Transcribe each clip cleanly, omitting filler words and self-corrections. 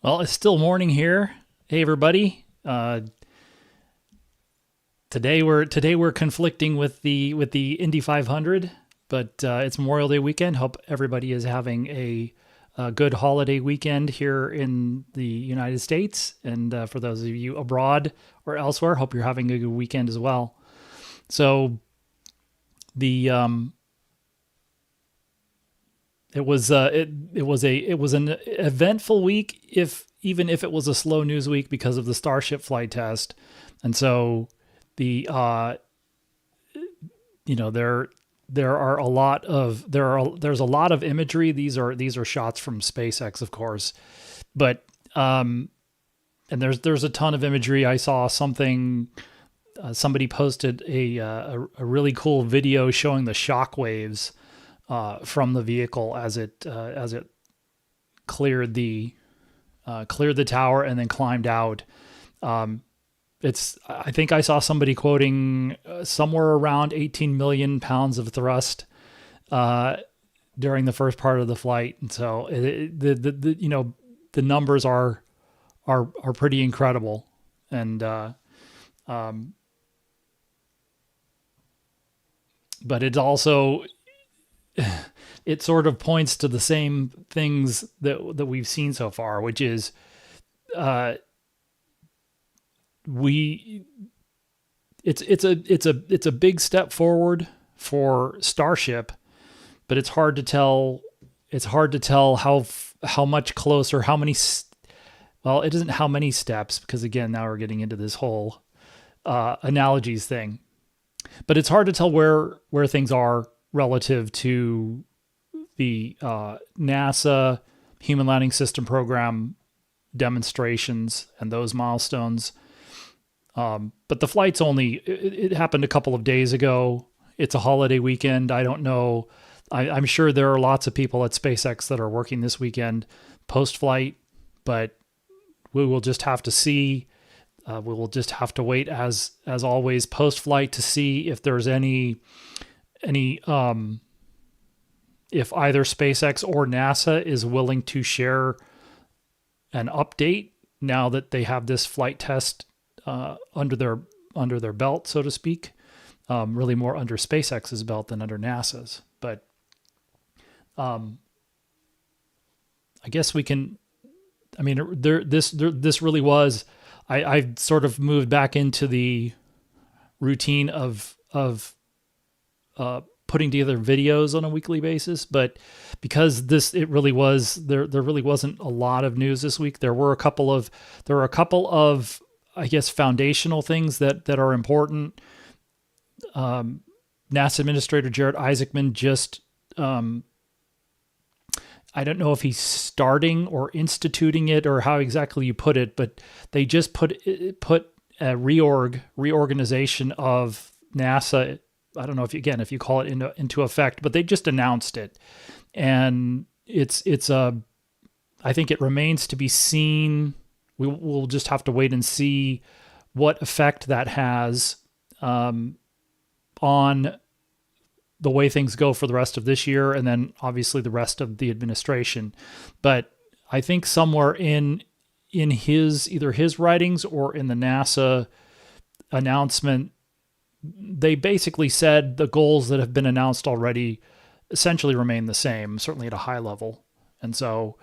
Well, it's still morning here. Hey, everybody. Today we're conflicting with the Indy 500, but it's Memorial Day weekend. Hope everybody is having a good holiday weekend here in the United States, and for those of you abroad or elsewhere, hope you're having a good weekend as well. So the it was an eventful week, if even if it was a slow news week because of the Starship flight test. And so the there are a lot of there's a lot of imagery. These are shots from SpaceX, of course, but and there's a ton of imagery. I saw something. Somebody posted a really cool video showing the shock waves from the vehicle as it cleared the tower and then climbed out. I think I saw somebody quoting somewhere around 18 million pounds of thrust during the first part of the flight, and so the numbers are pretty incredible, and but it's also it sort of points to the same things that we've seen so far, which is it's a big step forward for Starship, but it's hard to tell how much closer, how many well, it isn't how many steps, because again, now we're getting into this whole analogies thing, but it's hard to tell where things are relative to the NASA Human Landing System program demonstrations and those milestones. But the flight's it happened a couple of days ago. It's a holiday weekend. I don't know. I'm sure there are lots of people at SpaceX that are working this weekend post-flight, but we will just have to see. We will just have to wait, as always, post-flight, to see if there's any if either SpaceX or NASA is willing to share an update now that they have this flight test under their belt, so to speak. Really more under SpaceX's belt than under NASA's. But I guess we can. I mean, this really was. I've sort of moved back into the routine of putting together videos on a weekly basis, but because it really was there really wasn't a lot of news this week. There were a couple of I guess foundational things that are important. NASA Administrator Jared Isaacman just I don't know if he's starting or instituting it or how exactly you put it, but they just put a reorganization of NASA. I don't know if you call it into effect, but they just announced it, and I think it remains to be seen. We'll just have to wait and see what effect that has on the way things go for the rest of this year, and then obviously the rest of the administration. But I think somewhere in either his writings or in the NASA announcement, they basically said the goals that have been announced already essentially remain the same, certainly at a high level. And so,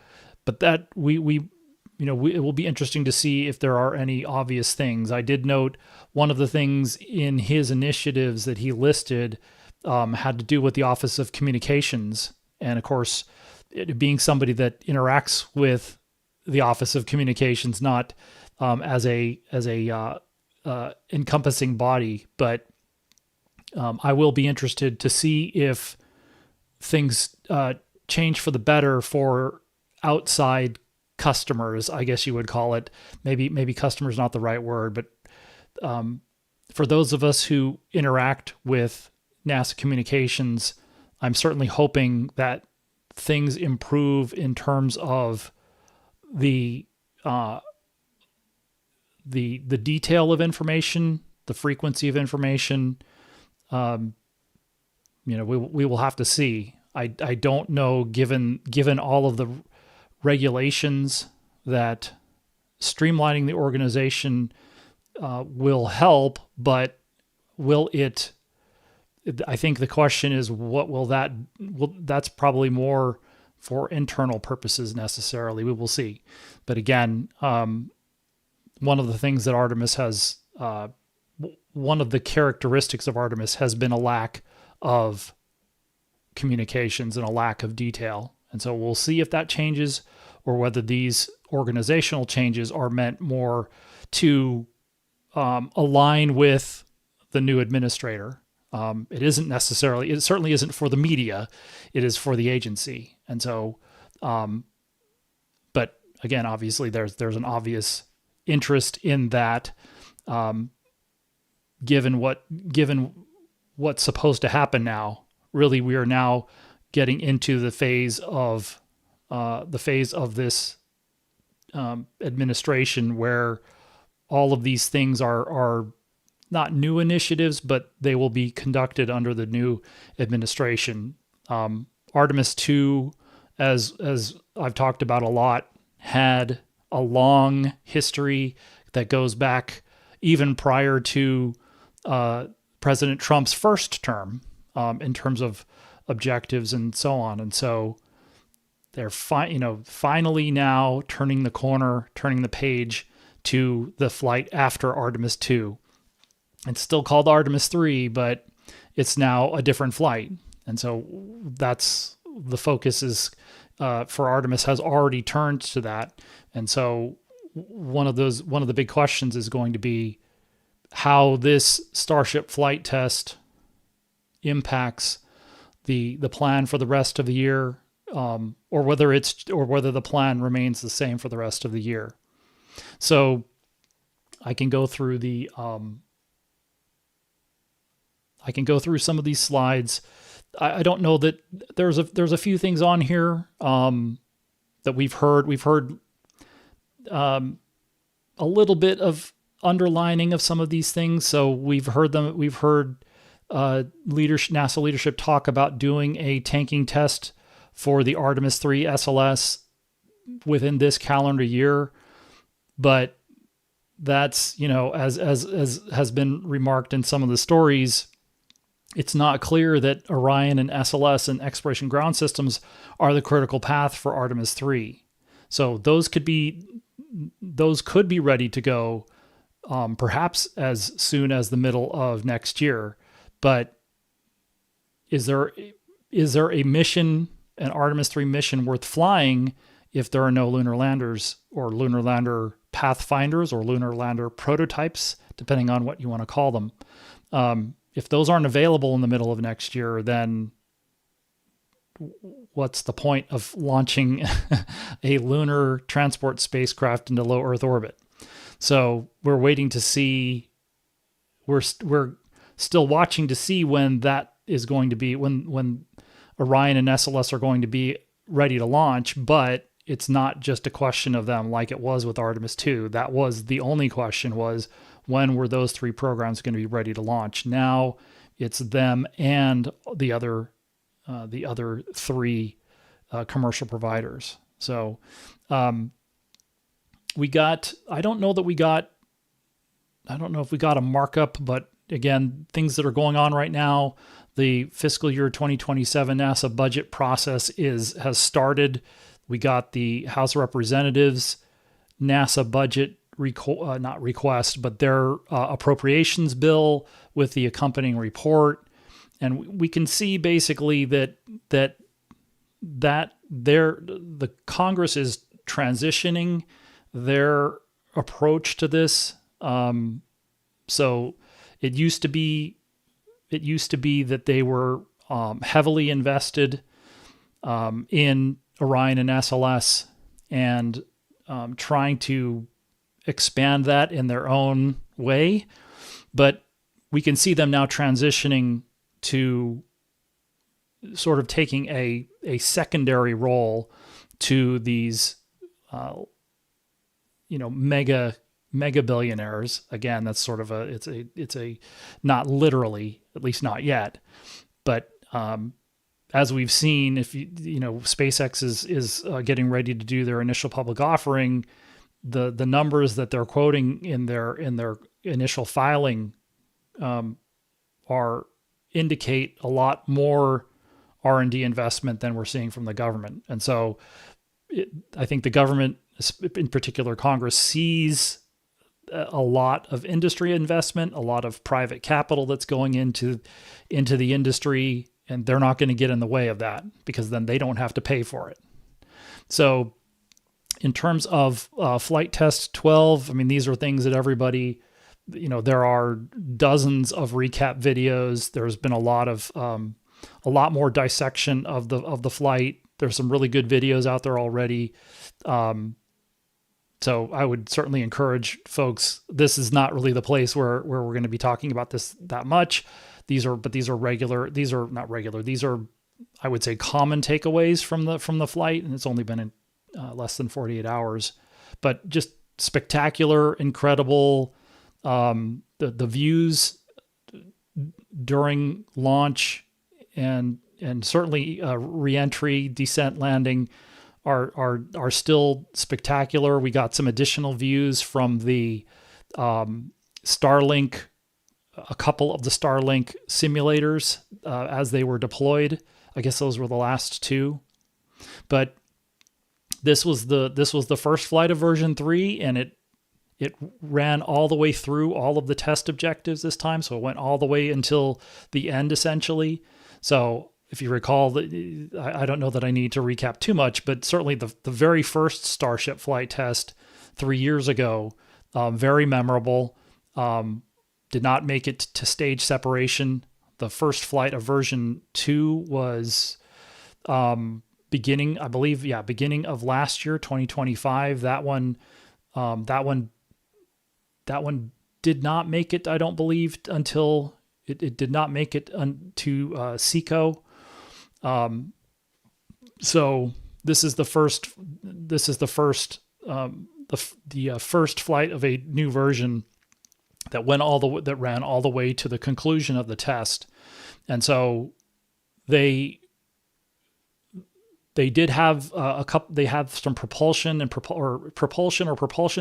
but that it will be interesting to see if there are any obvious things. I did note one of the things in his initiatives that he listed had to do with the Office of Communications. And of course, it being somebody that interacts with the Office of Communications, not as a encompassing body, but I will be interested to see if things change for the better for outside customers, I guess you would call it. Maybe customer is not the right word, but for those of us who interact with NASA communications, I'm certainly hoping that things improve in terms of the detail of information, the frequency of information. We will have to see. I don't know, given all of the regulations that streamlining the organization will help, but will it? I think the question is, what will that? Well, that's probably more for internal purposes necessarily. We will see. But again, one of the things that Artemis has, one of the characteristics of Artemis has been a lack of communications and a lack of detail. And so we'll see if that changes, or whether these organizational changes are meant more to align with the new administrator. It isn't necessarily, it certainly isn't for the media, it is for the agency. And so, but again, obviously there's an obvious interest in that, given what's supposed to happen now. Really, we are now getting into the phase of this administration where all of these things are not new initiatives, but they will be conducted under the new administration. Artemis 2, as I've talked about a lot, had a long history that goes back even prior to President Trump's first term, in terms of objectives and so on. And so they're finally now turning the corner, turning the page to the flight after Artemis 2. It's still called Artemis 3, but it's now a different flight. And so that's the focus is for Artemis has already turned to that. And so one of the big questions is going to be how this Starship flight test impacts the plan for the rest of the year, or whether the plan remains the same for the rest of the year. So I can go through some of these slides. I don't know that there's a few things on here that we've heard. We've heard a little bit of underlining of some of these things. So we've heard NASA leadership talk about doing a tanking test for the Artemis 3 SLS within this calendar year. But that's, as has been remarked in some of the stories, it's not clear that Orion and SLS and Exploration Ground Systems are the critical path for Artemis 3. So those could be ready to go perhaps as soon as the middle of next year. But is there a mission, an Artemis 3 mission worth flying if there are no lunar landers or lunar lander pathfinders or lunar lander prototypes, depending on what you want to call them? If those aren't available in the middle of next year, then what's the point of launching a lunar transport spacecraft into low Earth orbit? So we're waiting to see. We're still watching to see when that is going to be, when Orion and SLS are going to be ready to launch. But it's not just a question of them like it was with Artemis 2. That was the only question, was when were those three programs going to be ready to launch? Now it's them and the other three commercial providers. So I don't know if we got a markup, but again, things that are going on right now, the fiscal year 2027 NASA budget process has started. We got the House of Representatives NASA budget not request, but their appropriations bill with the accompanying report. And we can see basically that the Congress is transitioning their approach to this. So it used to be that they were heavily invested in Orion and SLS, and trying to expand that in their own way. But we can see them now transitioning to sort of taking a secondary role to these mega billionaires. Again, that's sort of it's a not literally, at least not yet, but as we've seen, if SpaceX is getting ready to do their initial public offering, the numbers that they're quoting in their initial filing are indicate a lot more R&D investment than we're seeing from the government. And so I think the government, in particular Congress, sees a lot of industry investment, a lot of private capital that's going into the industry, and they're not going to get in the way of that because then they don't have to pay for it. So in terms of Flight Test 12, I mean, these are things that everybody, there are dozens of recap videos. There's been a lot more dissection of the flight. There's some really good videos out there already. So I would certainly encourage folks. This is not really the place where we're going to be talking about this that much. These are not regular. These are, I would say, common takeaways from the flight, and it's only been in less than 48 hours, but just spectacular, incredible. The views during launch and certainly reentry, descent, landing are still spectacular. We got some additional views from the Starlink, a couple of the Starlink simulators as they were deployed. I guess those were the last two, but this was the first flight of version 3, and it ran all the way through all of the test objectives this time. So it went all the way until the end, essentially. So if you recall, I don't know that I need to recap too much, but certainly the very first Starship flight test 3 years ago, very memorable, did not make it to stage separation. The first flight of version 2 was beginning of last year, 2025. That one did not make it, I don't believe, until it did not make it to SECO. So this is the first flight of a new version that ran all the way to the conclusion of the test. And so they did have they have some propulsion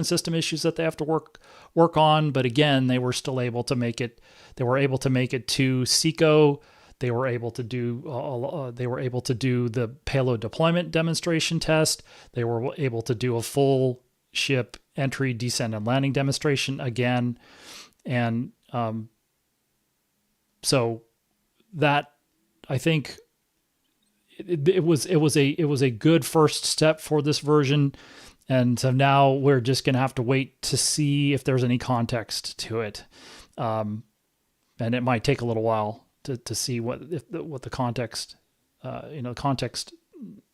system issues that they have to work on, but again, they were still able to make it. They were able to make it to SECO. They were able to do the payload deployment demonstration test. They were able to do a full ship entry, descent, and landing demonstration again, and so that, I think, it was a good first step for this version, and so now we're just going to have to wait to see if there's any context to it, and it might take a little while to see what the context context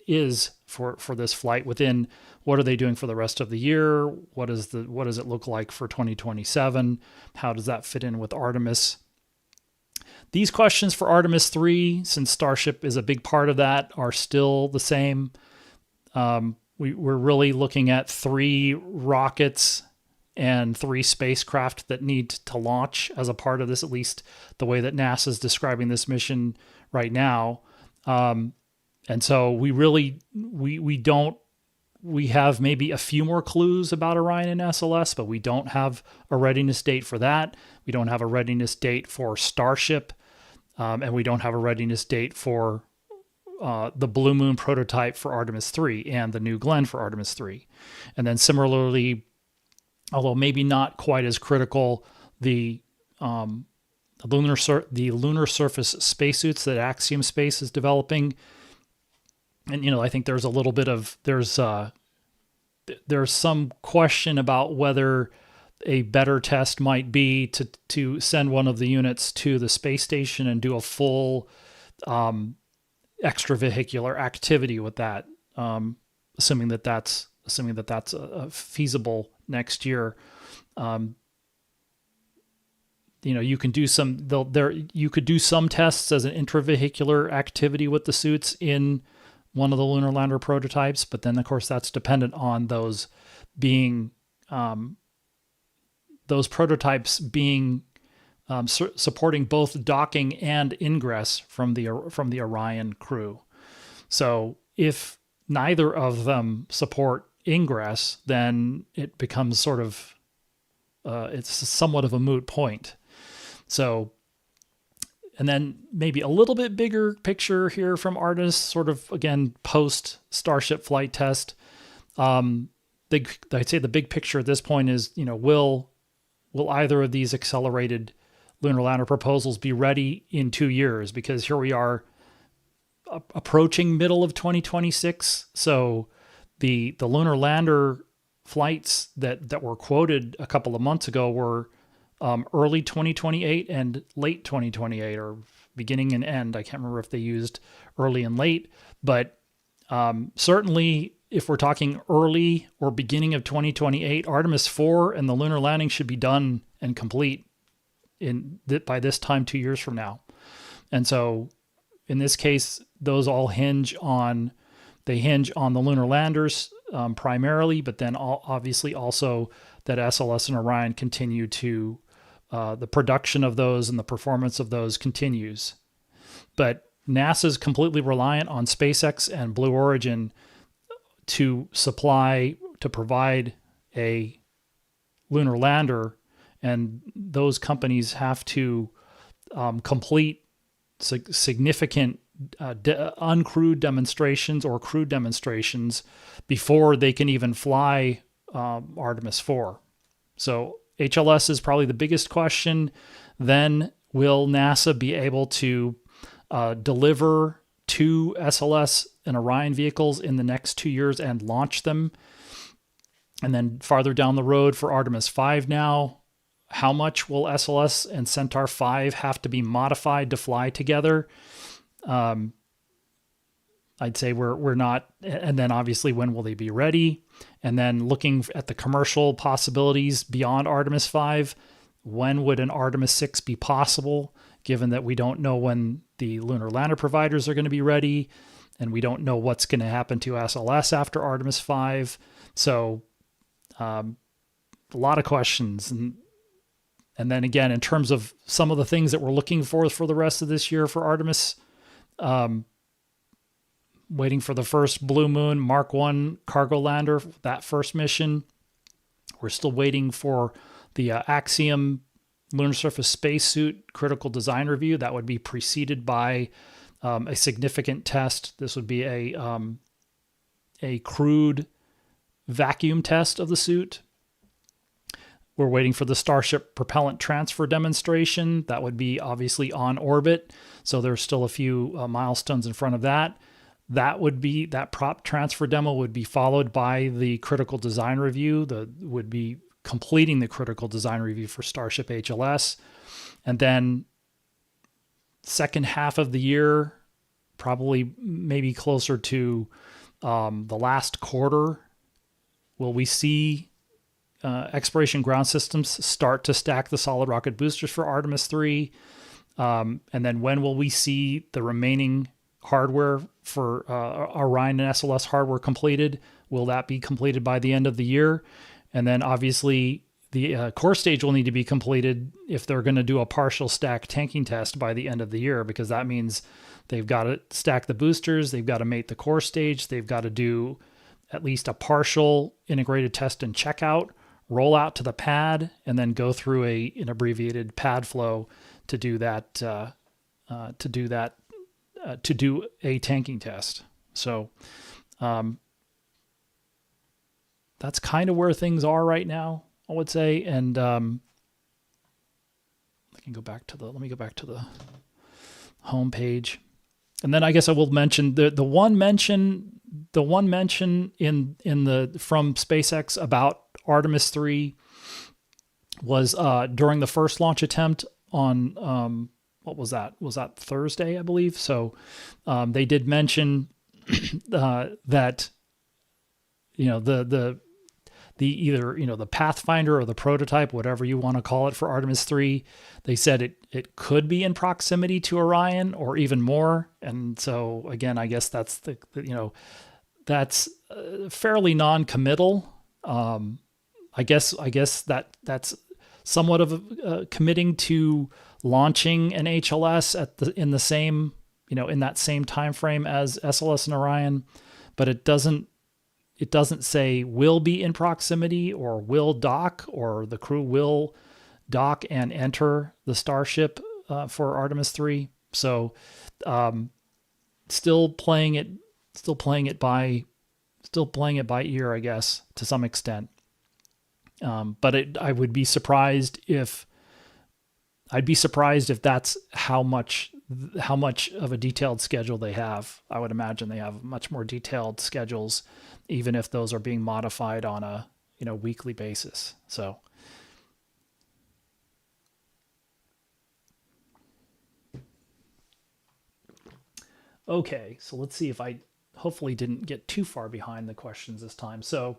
is for this flight within. What are they doing for the rest of the year? What does it look like for 2027? How does that fit in with Artemis? These questions for Artemis 3, since Starship is a big part of that, are still the same. We're really looking at 3 rockets and 3 spacecraft that need to launch as a part of this, at least the way that NASA is describing this mission right now. And so we have maybe a few more clues about Orion and SLS, but we don't have a readiness date for that. We don't have a readiness date for Starship, and we don't have a readiness date for the Blue Moon prototype for Artemis 3 and the New Glenn for Artemis 3. And then similarly, although maybe not quite as critical, the lunar surface spacesuits that Axiom Space is developing. And I think there's a little bit of there's some question about whether a better test might be to send one of the units to the space station and do a full extravehicular activity with that, assuming that that's feasible next year. You can do you could do some tests as an intravehicular activity with the suits in one of the lunar lander prototypes, but then of course that's dependent on those prototypes being supporting both docking and ingress from the Orion crew. So if neither of them support ingress, then it becomes sort of it's somewhat of a moot point. So, and then maybe a little bit bigger picture here from Artemis, sort of again post Starship flight test. I'd say the big picture at this point is, will either of these accelerated lunar lander proposals be ready in 2 years? Because here we are approaching middle of 2026. So the lunar lander flights that were quoted a couple of months ago were early 2028 and late 2028, or beginning and end. I can't remember if they used early and late, but certainly if we're talking early or beginning of 2028, Artemis 4 and the lunar landing should be done and complete by this time 2 years from now. And so in this case, those all hinge on the lunar landers primarily, but then obviously also that SLS and Orion continue to, the production of those and the performance of those continues. But NASA's completely reliant on SpaceX and Blue Origin to provide a lunar lander, and those companies have to complete significant uncrewed demonstrations or crewed demonstrations before they can even fly Artemis 4. So HLS is probably the biggest question. Then will NASA be able to deliver 2 SLS and Orion vehicles in the next 2 years and launch them? And then farther down the road for Artemis 5 now, how much will SLS and Centaur 5 have to be modified to fly together? I'd say we're not, and then obviously when will they be ready? And then looking at the commercial possibilities beyond Artemis 5, when would an Artemis 6 be possible, given that we don't know when the lunar lander providers are going to be ready, and we don't know what's going to happen to SLS after Artemis 5. So a lot of questions. And then again, in terms of some of the things that we're looking for the rest of this year for Artemis, waiting for the first Blue Moon Mark 1 cargo lander, that first mission. We're still waiting for the Axiom lunar surface spacesuit critical design review. That would be preceded by a significant test. This would be a crewed vacuum test of the suit. We're waiting for the Starship propellant transfer demonstration. That would be obviously on orbit. So there's still a few milestones in front of that. That prop transfer demo would be followed by the critical design review. Would be completing the critical design review for Starship HLS. And then second half of the year, probably maybe closer to the last quarter, will we see exploration ground systems start to stack the solid rocket boosters for Artemis 3? And then when will we see the remaining hardware for Orion and SLS hardware completed? Will that be completed by the end of the year? And then obviously the core stage will need to be completed if they're going to do a partial stack tanking test by the end of the year, because that means they've got to stack the boosters, they've got to mate the core stage, they've got to do at least a partial integrated test and checkout, roll out to the pad, and then go through an abbreviated pad flow to do that, to do a tanking test. So that's kind of where things are right now, I would say. And let me go back to the home page. And then I guess I will mention the one mention in the from SpaceX about Artemis 3 was during the first launch attempt on what was that? Was that Thursday, I believe? So they did mention that the either the Pathfinder or the prototype, whatever you want to call it, for Artemis 3, they said it could be in proximity to Orion or even more. And so again, I guess that's that's fairly non-committal. I guess that's somewhat of committing to launching an HLS in the same, in that same time frame as SLS and Orion, but it doesn't say will be in proximity or will dock, or the crew will dock and enter the Starship for Artemis 3. So still playing it by ear, I guess, to some extent. But I would be surprised if that's how much of a detailed schedule they have. I would imagine they have much more detailed schedules, even if those are being modified on a weekly basis. So okay, so let's see if I hopefully didn't get too far behind the questions this time. So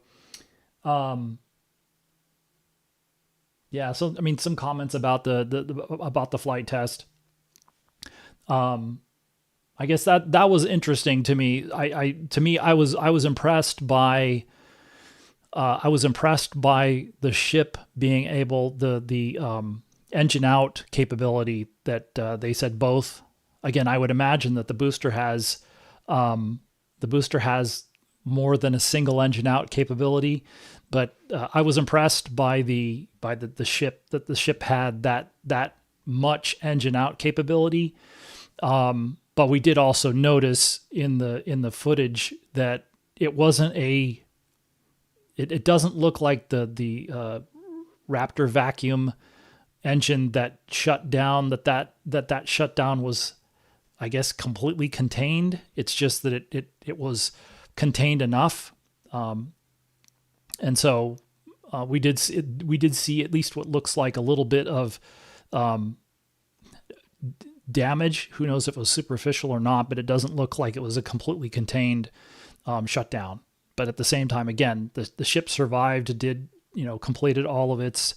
yeah, so I mean, some comments about about the flight test. I guess that was interesting to me. I was impressed by the ship being able, the engine out capability that they said both. Again, I would imagine that the booster has more than a single engine out capability, but I was impressed by the ship, that the ship had that much engine out capability. But we did also notice in the footage that it wasn't it doesn't look like the Raptor vacuum engine that shut down, that shutdown was, I guess, completely contained. It's just that it was contained enough. And so we did see at least what looks like a little bit of damage. Who knows if it was superficial or not, but it doesn't look like it was a completely contained shutdown. But at the same time, again, the ship survived, completed all of its,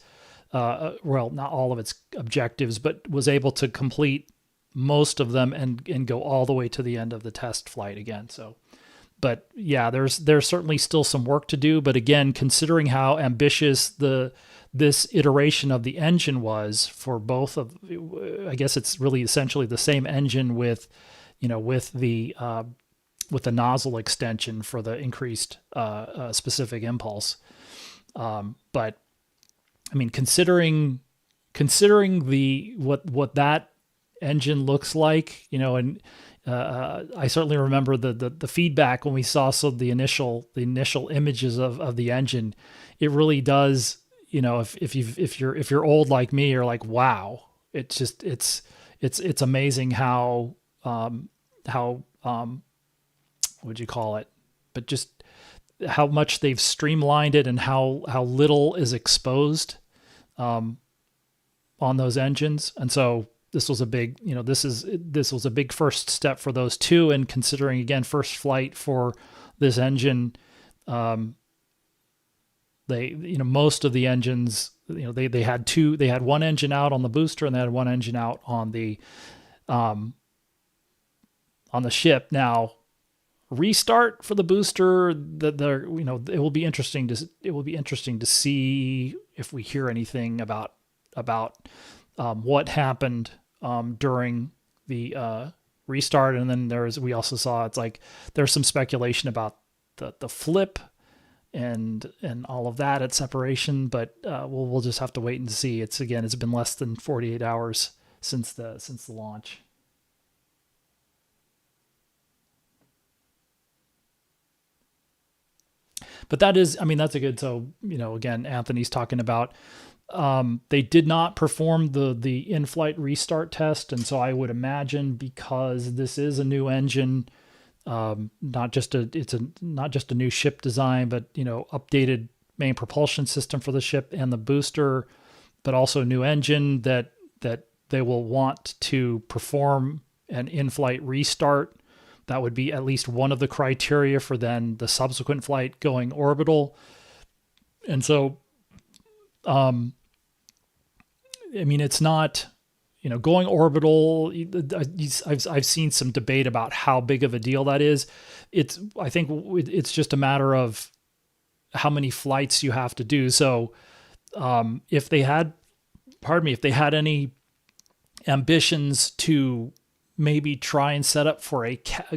well, not all of its objectives, but was able to complete most of them and go all the way to the end of the test flight again. So, but yeah, there's certainly still some work to do. But again, considering how ambitious this iteration of the engine was for both of, I guess it's really essentially the same engine with the nozzle extension for the increased specific impulse. But I mean, considering what that engine looks like, and I certainly remember the feedback when we saw the initial images of the engine. It really does, if you're old like me, you're like, wow, it's amazing how what'd you call it? But just how much they've streamlined it and how little is exposed on those engines. And so this was a big, this was a big first step for those two. And considering, again, first flight for this engine, most of the engines, they had one engine out on the booster and they had one engine out on the ship. Now, restart for the booster, it will be interesting to see if we hear anything about what happened during the restart. And then we also saw, it's like there's some speculation about the flip and all of that at separation, but we'll just have to wait and see. It's been less than 48 hours since the launch. But that's a good, so, again, Anthony's talking about, they did not perform the in-flight restart test. And so I would imagine, because this is a new engine, not just a new ship design, but, updated main propulsion system for the ship and the booster, but also a new engine, that they will want to perform an in-flight restart. That would be at least one of the criteria for then the subsequent flight going orbital. And so, it's not, going orbital. I've seen some debate about how big of a deal that is. I think it's just a matter of how many flights you have to do. So, if they had if they had any ambitions to maybe try and set up for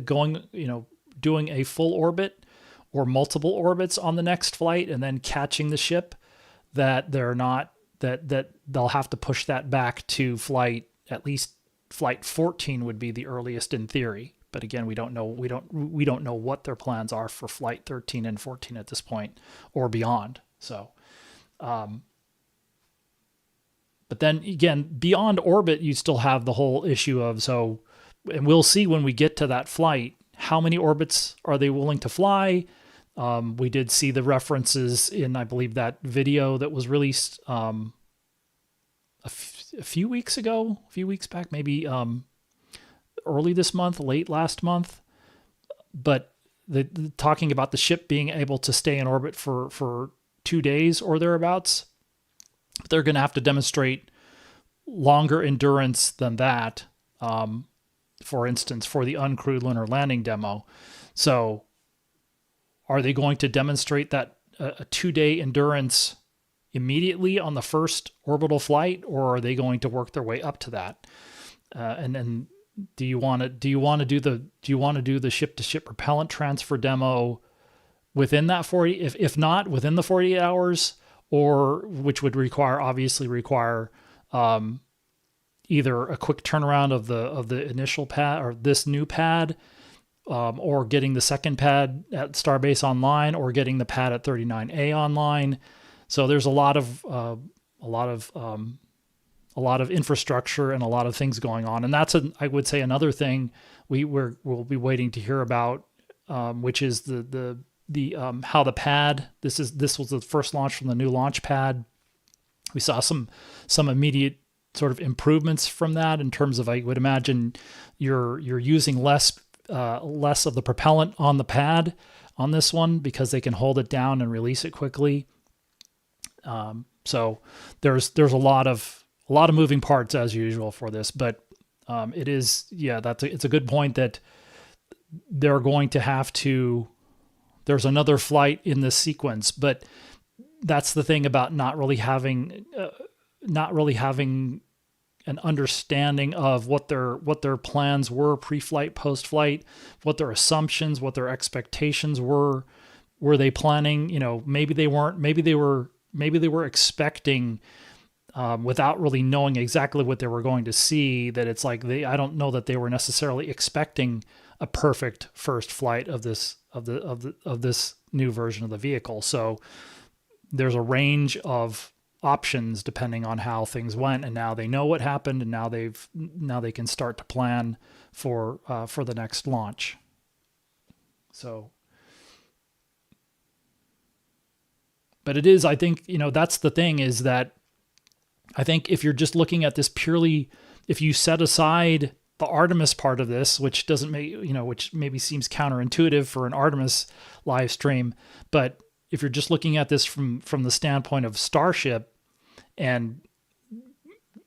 doing a full orbit or multiple orbits on the next flight and then catching the ship, that they'll have to push that back to at least flight 14 would be the earliest in theory. But again, we don't know what their plans are for flight 13 and 14 at this point or beyond. So, but then again, beyond orbit, you still have the whole issue of, and we'll see when we get to that flight, how many orbits are they willing to fly? We did see the references in, I believe, that video that was released a few weeks back, maybe early this month, late last month. But talking about the ship being able to stay in orbit for 2 days or thereabouts, they're going to have to demonstrate longer endurance than that. For instance, for the uncrewed lunar landing demo. So are they going to demonstrate that a 2-day endurance immediately on the first orbital flight, or are they going to work their way up to that? And then do you want to do the ship-to-ship propellant transfer demo within that 40, if not within the 48 hours, or which would obviously require either a quick turnaround of the initial pad or this new pad, or getting the second pad at Starbase online, or getting the pad at 39A online. So there's a lot of infrastructure and a lot of things going on, and that's I would say another thing we'll be waiting to hear about, which is the how the pad. This was the first launch from the new launch pad. We saw some immediate sort of improvements from that in terms of, I would imagine you're using less of the propellant on the pad on this one because they can hold it down and release it quickly. So there's a lot of moving parts as usual for this, but it's a good point that they're going to have to. There's another flight in this sequence, but that's the thing about not really having an understanding of what their plans were pre-flight, post-flight, what their assumptions, what their expectations were. Were they planning? Maybe they weren't. Maybe they were expecting, without really knowing exactly what they were going to see. That it's like I don't know that they were necessarily expecting a perfect first flight of this new version of the vehicle. So there's a range of options depending on how things went, and now they know what happened, and now they can start to plan for the next launch. So, but it is, I think, that's the thing, is that I think if you're just looking at this purely, if you set aside the Artemis part of this, which doesn't make, which maybe seems counterintuitive for an Artemis live stream, but if you're just looking at this from the standpoint of Starship and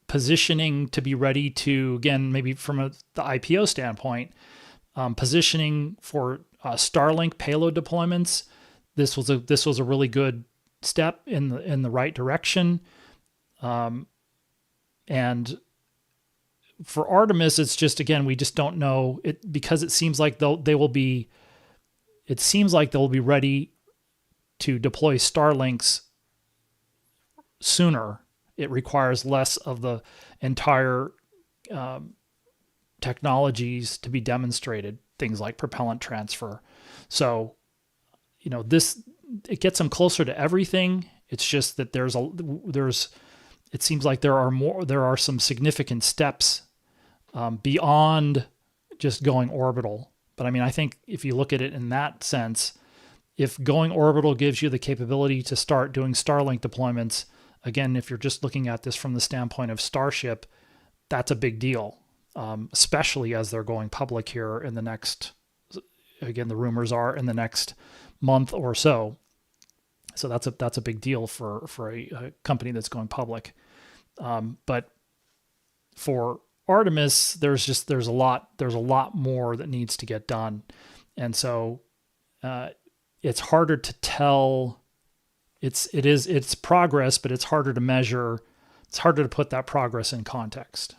positioning to be ready to, again, maybe from the IPO standpoint, positioning for Starlink payload deployments, this was a really good step in the right direction. And for Artemis, it's just, again, we just don't know it, because it seems like they'll be ready to deploy Starlinks sooner. It requires less of the entire technologies to be demonstrated, things like propellant transfer. So, it gets them closer to everything. It's just that it seems like there are some significant steps beyond just going orbital. But I mean, I think if you look at it in that sense, if going orbital gives you the capability to start doing Starlink deployments, again, if you're just looking at this from the standpoint of Starship, that's a big deal, especially as they're going public here in the next, again, the rumors are in the next month or so. So that's a big deal for a company that's going public. But for Artemis, there's a lot more that needs to get done, and so it's harder to tell. It's progress, but it's harder to measure it's harder to put that progress in context.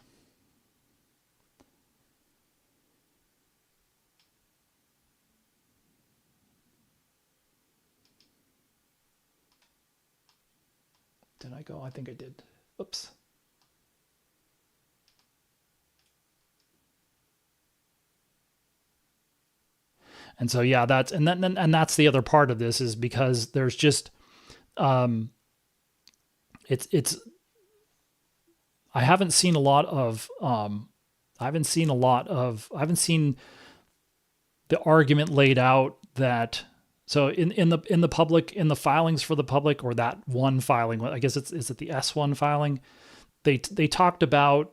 Did I go? I think I did. Oops. And so yeah, that's the other part of this, is because there's just it's I haven't seen the argument laid out that, so in the public, in the filings for the public, or that one filing, I guess is it the S1 filing, they talked about,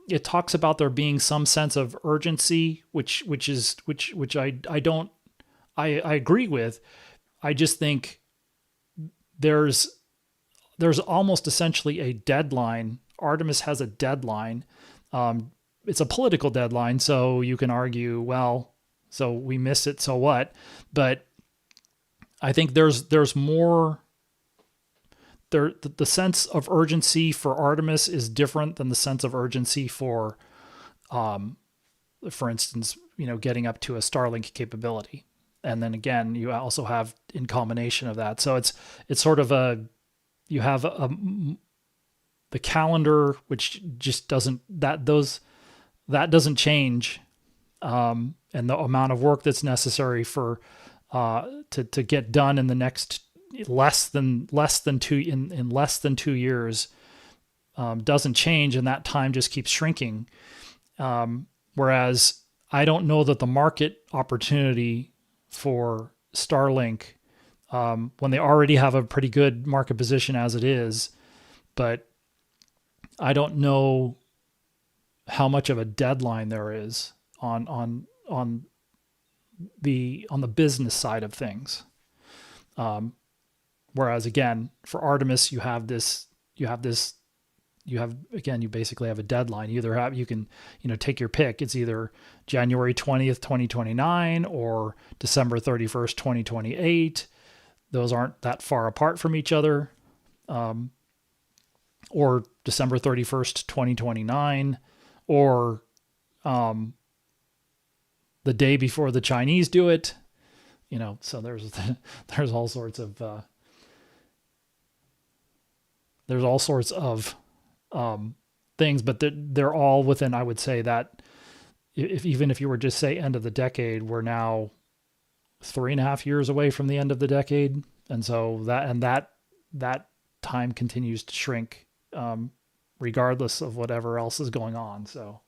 it talks about there being some sense of urgency, which I agree with. I just think there's almost essentially a deadline. Artemis has a deadline. It's a political deadline, so you can argue, well, so we miss it, so what? But I think there's more. The sense of urgency for Artemis is different than the sense of urgency for instance, getting up to a Starlink capability. And then again, you also have in combination of that. So it's sort of you have the calendar, which just doesn't change, and the amount of work that's necessary for to get done in the next less than 2 years doesn't change, and that time just keeps shrinking. Whereas I don't know that the market opportunity for Starlink, when they already have a pretty good market position as it is, but I don't know how much of a deadline there is on the business side of things. Whereas again, for Artemis, you basically have a deadline. You can take your pick. It's either January 20th, 2029 or December 31st, 2028. Those aren't that far apart from each other. Or December 31st, 2029, or the day before the Chinese do it. So there's all sorts of things, but they're all within, I would say that even if you were just say end of the decade, we're now 3.5 years away from the end of the decade. And so that time continues to shrink, regardless of whatever else is going on. So.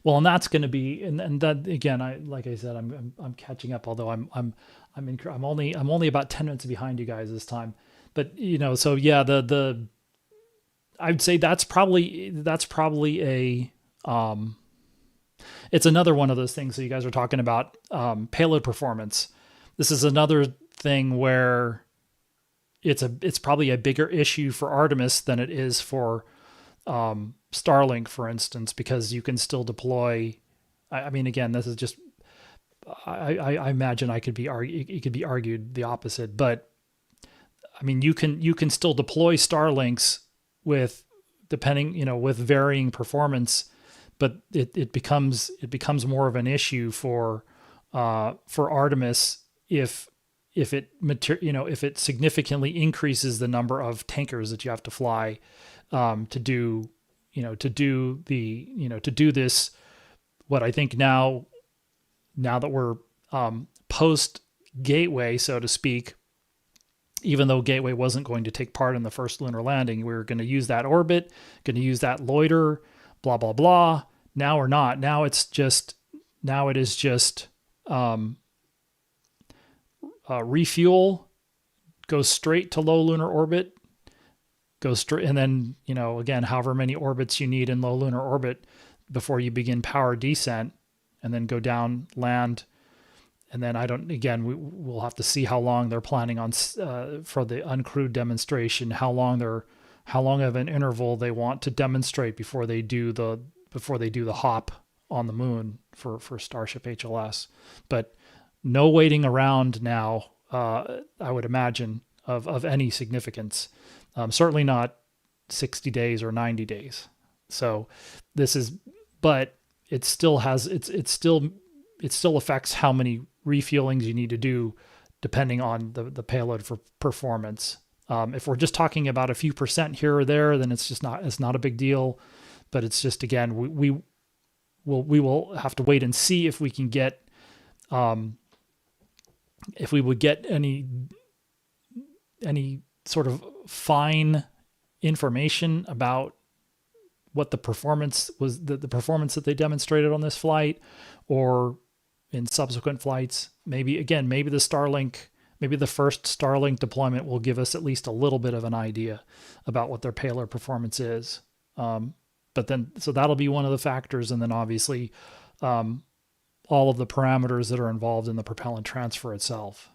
Well, and that's going to be, and that again, like I said, I'm catching up. Although I'm only about 10 minutes behind you guys this time. But so yeah, I'd say that's probably a it's another one of those things. So you guys are talking about payload performance. This is another thing where it's probably a bigger issue for Artemis than it is for Starlink, for instance, because you can still deploy. I mean, again, this is just. I imagine it could be argued the opposite, but I mean, you can still deploy Starlinks with varying performance, but it becomes more of an issue for Artemis if it significantly increases the number of tankers that you have to fly to do this, what I think now that we're post Gateway, so to speak, even though Gateway wasn't going to take part in the first lunar landing, we were going to use that orbit, going to use that loiter, blah, blah, blah. Now we're not. Now it is just refuel, goes straight to low lunar orbit, goes straight, and then again, however many orbits you need in low lunar orbit before you begin power descent, and then go down, land, and then we'll have to see how long they're planning on for the uncrewed demonstration, how long of an interval they want to demonstrate before they do the hop on the moon for Starship HLS. But no waiting around now, I would imagine, of any significance. Certainly not 60 days or 90 days. So this is, but it still affects how many refuelings you need to do depending on the payload for performance. If we're just talking about a few percent here or there, then it's not a big deal. But it's just, again, we will have to wait and see if we can get, if we would get any sort of fine information about what the performance was, the performance that they demonstrated on this flight or in subsequent flights. Maybe the first Starlink deployment will give us at least a little bit of an idea about what their payload performance is. But then, so that'll be one of the factors. And then obviously, all of the parameters that are involved in the propellant transfer itself.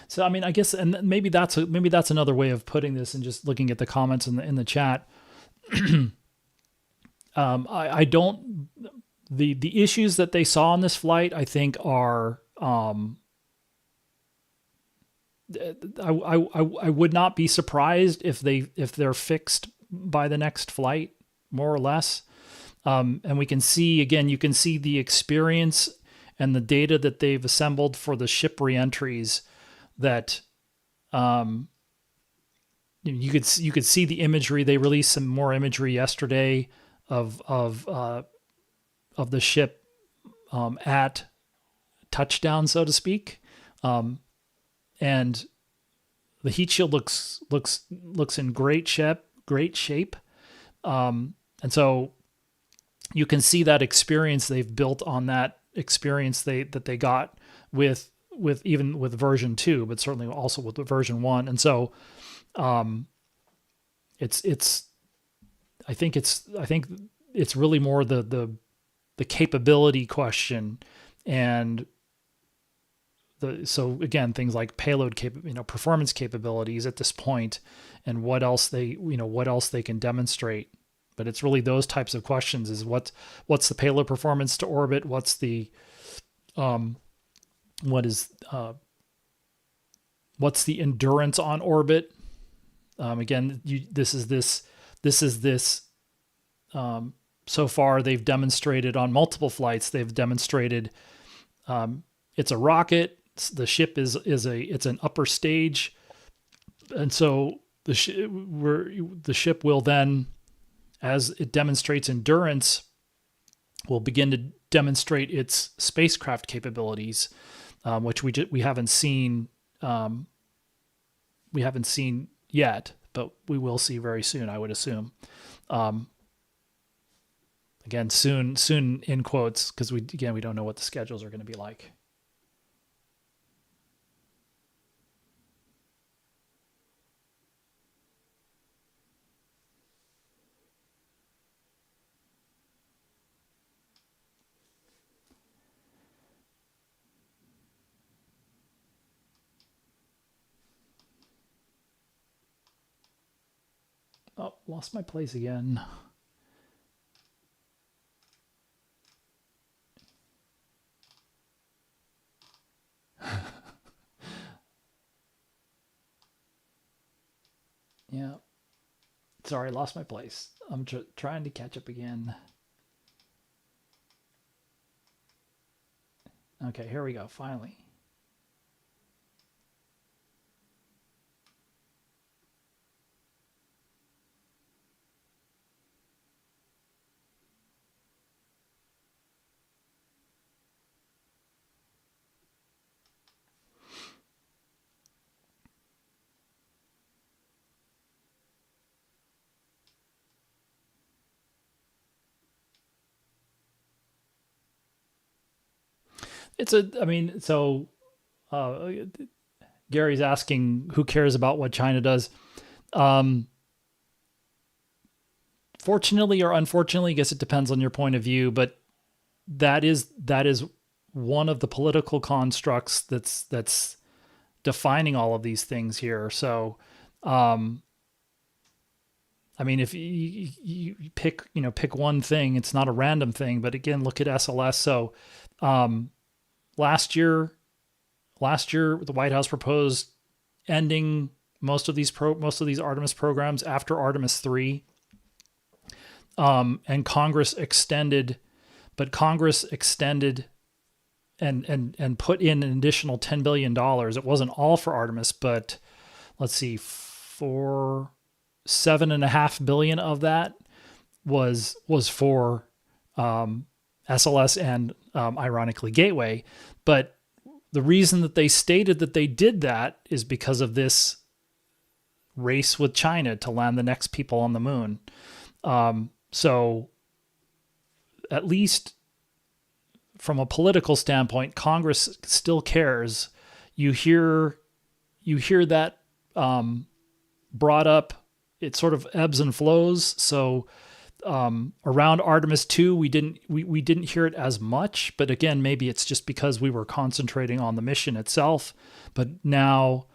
So, I mean, I guess, and maybe that's another way of putting this, and just looking at the comments in the chat. I don't, the issues that they saw on this flight, I think are, I would not be surprised if they're fixed by the next flight, more or less. And we can see, again, you can see the experience and the data that they've assembled for the ship reentries that, you could see the imagery. They released some more imagery yesterday of the ship, at touchdown, so to speak. And the heat shield looks in great shape. And so you can see that experience they've built on that experience that they got with version 2, but certainly also with the version 1. And so, I think it's really more the capability question, and so again, things like payload performance capabilities at this point, and what else they can demonstrate. But it's really those types of questions: is what's the payload performance to orbit? What's the endurance on orbit? Again, so far they've demonstrated on multiple flights. They've demonstrated it's a rocket. The ship is an upper stage, and so the ship will then, as it demonstrates endurance, will begin to demonstrate its spacecraft capabilities, which we haven't seen. We haven't seen yet, but we will see very soon, I would assume. Again, soon in quotes, because we don't know what the schedules are going to be like. Oh, lost my place again. Yeah. Sorry, lost my place. I'm trying to catch up again. Okay, here we go, finally. I mean, so uh, Gary's asking who cares about what China does. Um, Fortunately or unfortunately, I guess it depends on your point of view, but that is one of the political constructs that's defining all of these things here. So, um, I mean, if you pick pick one thing, it's not a random thing. But again, look at SLS. So, um, last year, the White House proposed ending most of these Artemis programs after Artemis 3, and Congress extended and put in an additional $10 billion. It wasn't all for Artemis, but let's see, for $7.5 billion of that was for SLS and ironically Gateway. But the reason that they stated that they did that is because of this race with China to land the next people on the moon. So at least from a political standpoint, Congress still cares. You hear that brought up. It sort of ebbs and flows. So around Artemis 2, we didn't hear it as much. But again, maybe it's just because we were concentrating on the mission itself. But now,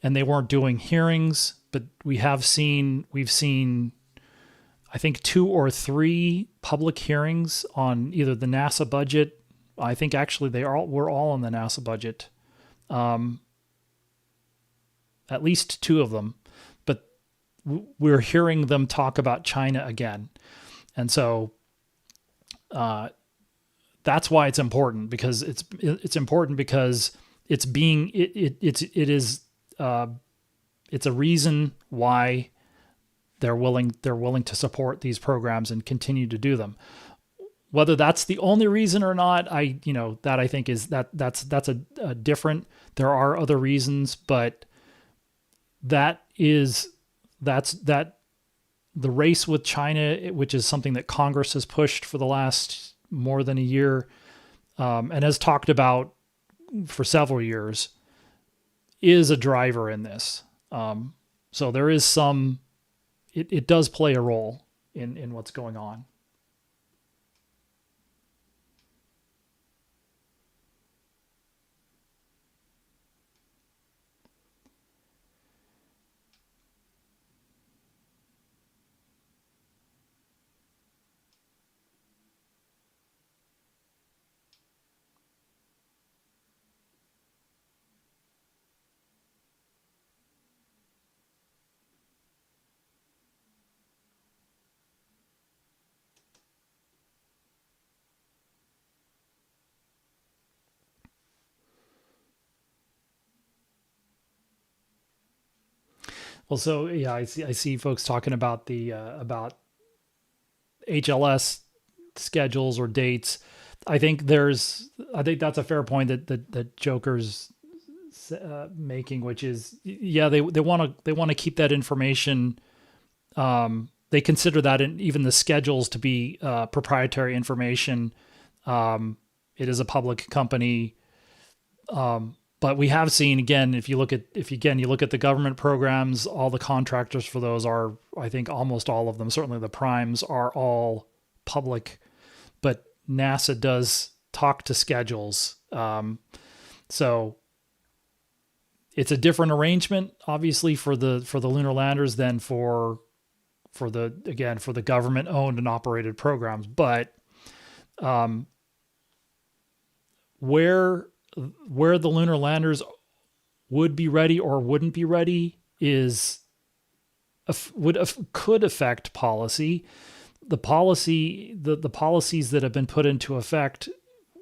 and they weren't doing hearings, but we've seen I think 2 or 3 public hearings on either the NASA budget. I think actually we're all in the NASA budget. At least 2 of them, but we're hearing them talk about China again. And so that's why it's important, because it's important because it's a reason why they're willing to support these programs and continue to do them. Whether that's the only reason or not, I think is that's a different. There are other reasons, but that's the race with China, which is something that Congress has pushed for the last more than a year, and has talked about for several years, is a driver in this. So there is some. It does play a role in what's going on. Well, so yeah, I see folks talking about the about HLS schedules or dates. I think that's a fair point that Joker's making, which is, yeah, they want to keep that information. They consider that in even the schedules to be proprietary information. It is a public company. But we have seen, again, you look at the government programs, all the contractors for those are, I think almost all of them, certainly the primes, are all public, but NASA does talk to schedules. So it's a different arrangement, obviously, for the lunar landers than for the government owned and operated programs. But where the lunar landers would be ready or wouldn't be ready could affect policy. The policies that have been put into effect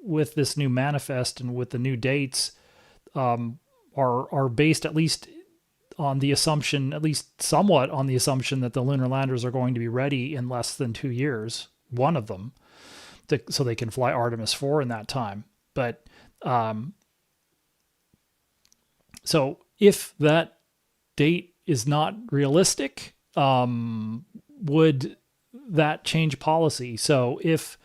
with this new manifest and with the new dates are based at least on the assumption, at least somewhat on the assumption, that the lunar landers are going to be ready in less than 2 years, one of them, so they can fly Artemis 4 in that time. But so if that date is not realistic, would that change policy? So if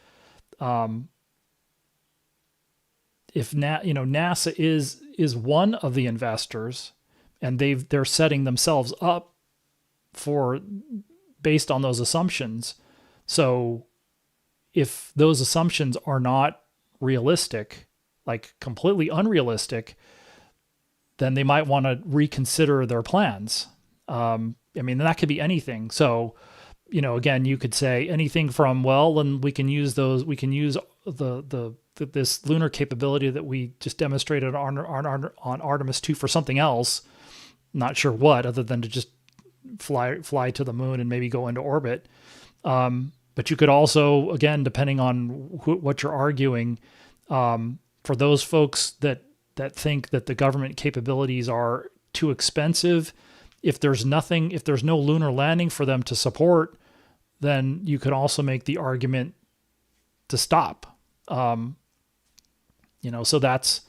if NASA is one of the investors, and they're setting themselves up for based on those assumptions. So if those assumptions are not realistic, like completely unrealistic, then they might want to reconsider their plans. I mean, that could be anything. So, again, you could say anything from, well, and we can use this lunar capability that we just demonstrated on Artemis 2 for something else. Not sure what, other than to just fly to the moon and maybe go into orbit. But you could also, again, depending on what you're arguing, for those folks that think that the government capabilities are too expensive, if there's no lunar landing for them to support, then you could also make the argument to stop. So that's,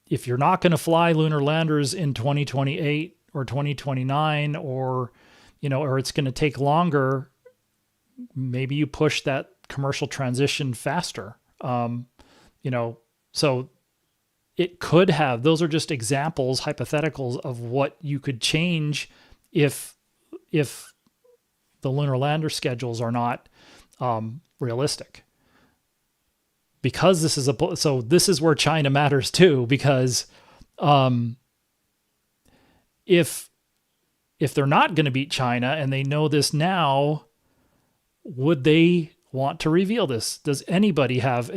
if you're not going to fly lunar landers in 2028 or 2029, or it's going to take longer, maybe you push that commercial transition faster. So it could have, those are just examples, hypotheticals of what you could change if the lunar lander schedules are not realistic. Because this is where China matters too, because if they're not going to beat China and they know this now, would they want to reveal this? Does anybody have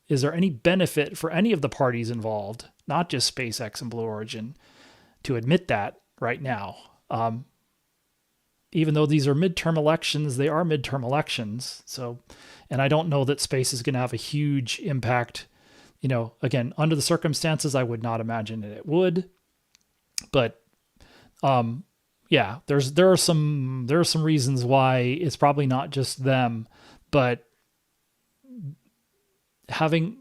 is there any benefit for any of the parties involved, not just SpaceX and Blue Origin, to admit that right now? Even though these are midterm elections, they are midterm elections. So, and I don't know that space is going to have a huge impact. Again, under the circumstances, I would not imagine that it would. But yeah, there are some reasons why it's probably not just them, but having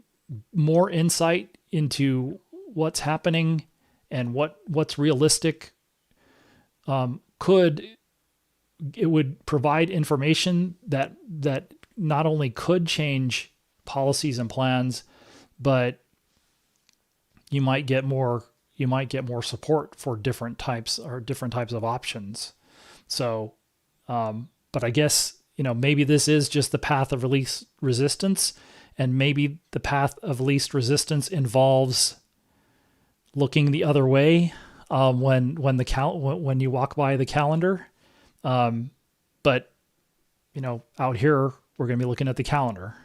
more insight into what's happening and what's realistic would provide information that not only could change policies and plans, but you might get more support for different types of options. So, but I guess, maybe this is just the path of least resistance, and maybe the path of least resistance involves looking the other way when you walk by the calendar. But out here we're going to be looking at the calendar.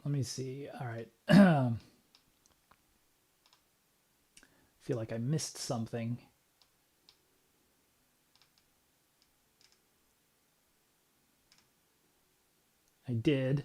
Let me see. All right. Feel like I missed something. I did.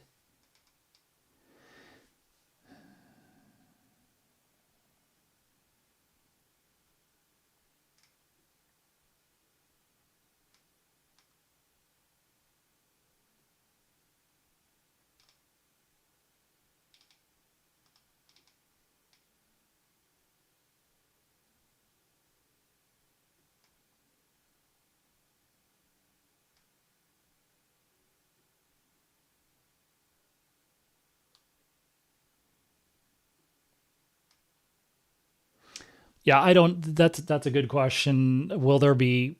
Yeah, that's a good question. Will there be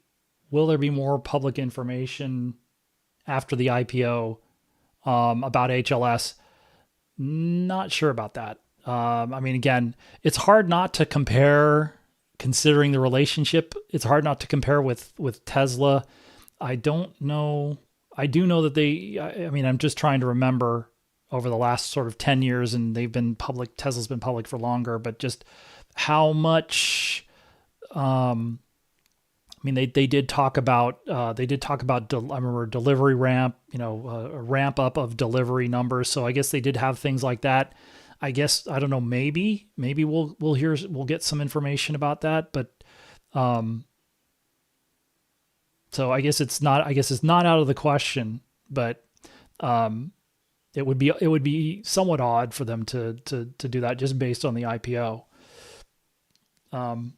more public information after the IPO about HLS? Not sure about that. I mean, again, it's hard not to compare, considering the relationship. It's hard not to compare with Tesla. I don't know. I do know that I'm just trying to remember over the last sort of 10 years, and they've been public. Tesla's been public for longer, but just how much, they did talk about, I remember delivery ramp, a ramp up of delivery numbers. So I guess they did have things like that. I guess I don't know. Maybe we'll get some information about that, but um, so I guess it's not out of the question, but um, it would be somewhat odd for them to do that just based on the IPO. Um,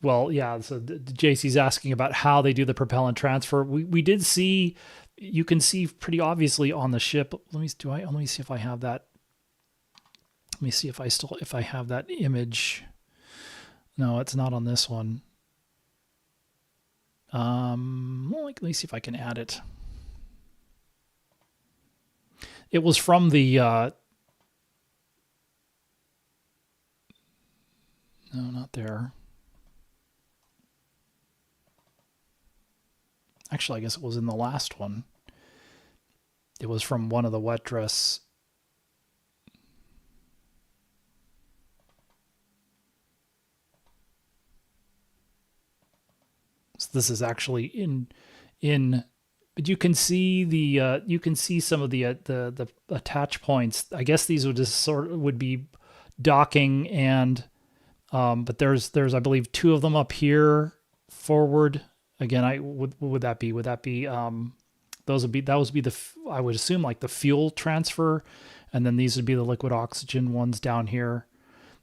well, yeah. So JC's asking about how they do the propellant transfer. We did see, you can see pretty obviously on the ship. Let me see if I have that. Let me see if I have that image. No, it's not on this one. Well, let me see if I can add it. It was from the no, not there. Actually, I guess it was in the last one. It was from one of the wet dress. So this is actually in, but you can see you can see some of the attach points. I guess these would just would be docking and but there's I believe two of them up here forward. Again, would that be those would be the I would assume like the fuel transfer, and then these would be the liquid oxygen ones down here.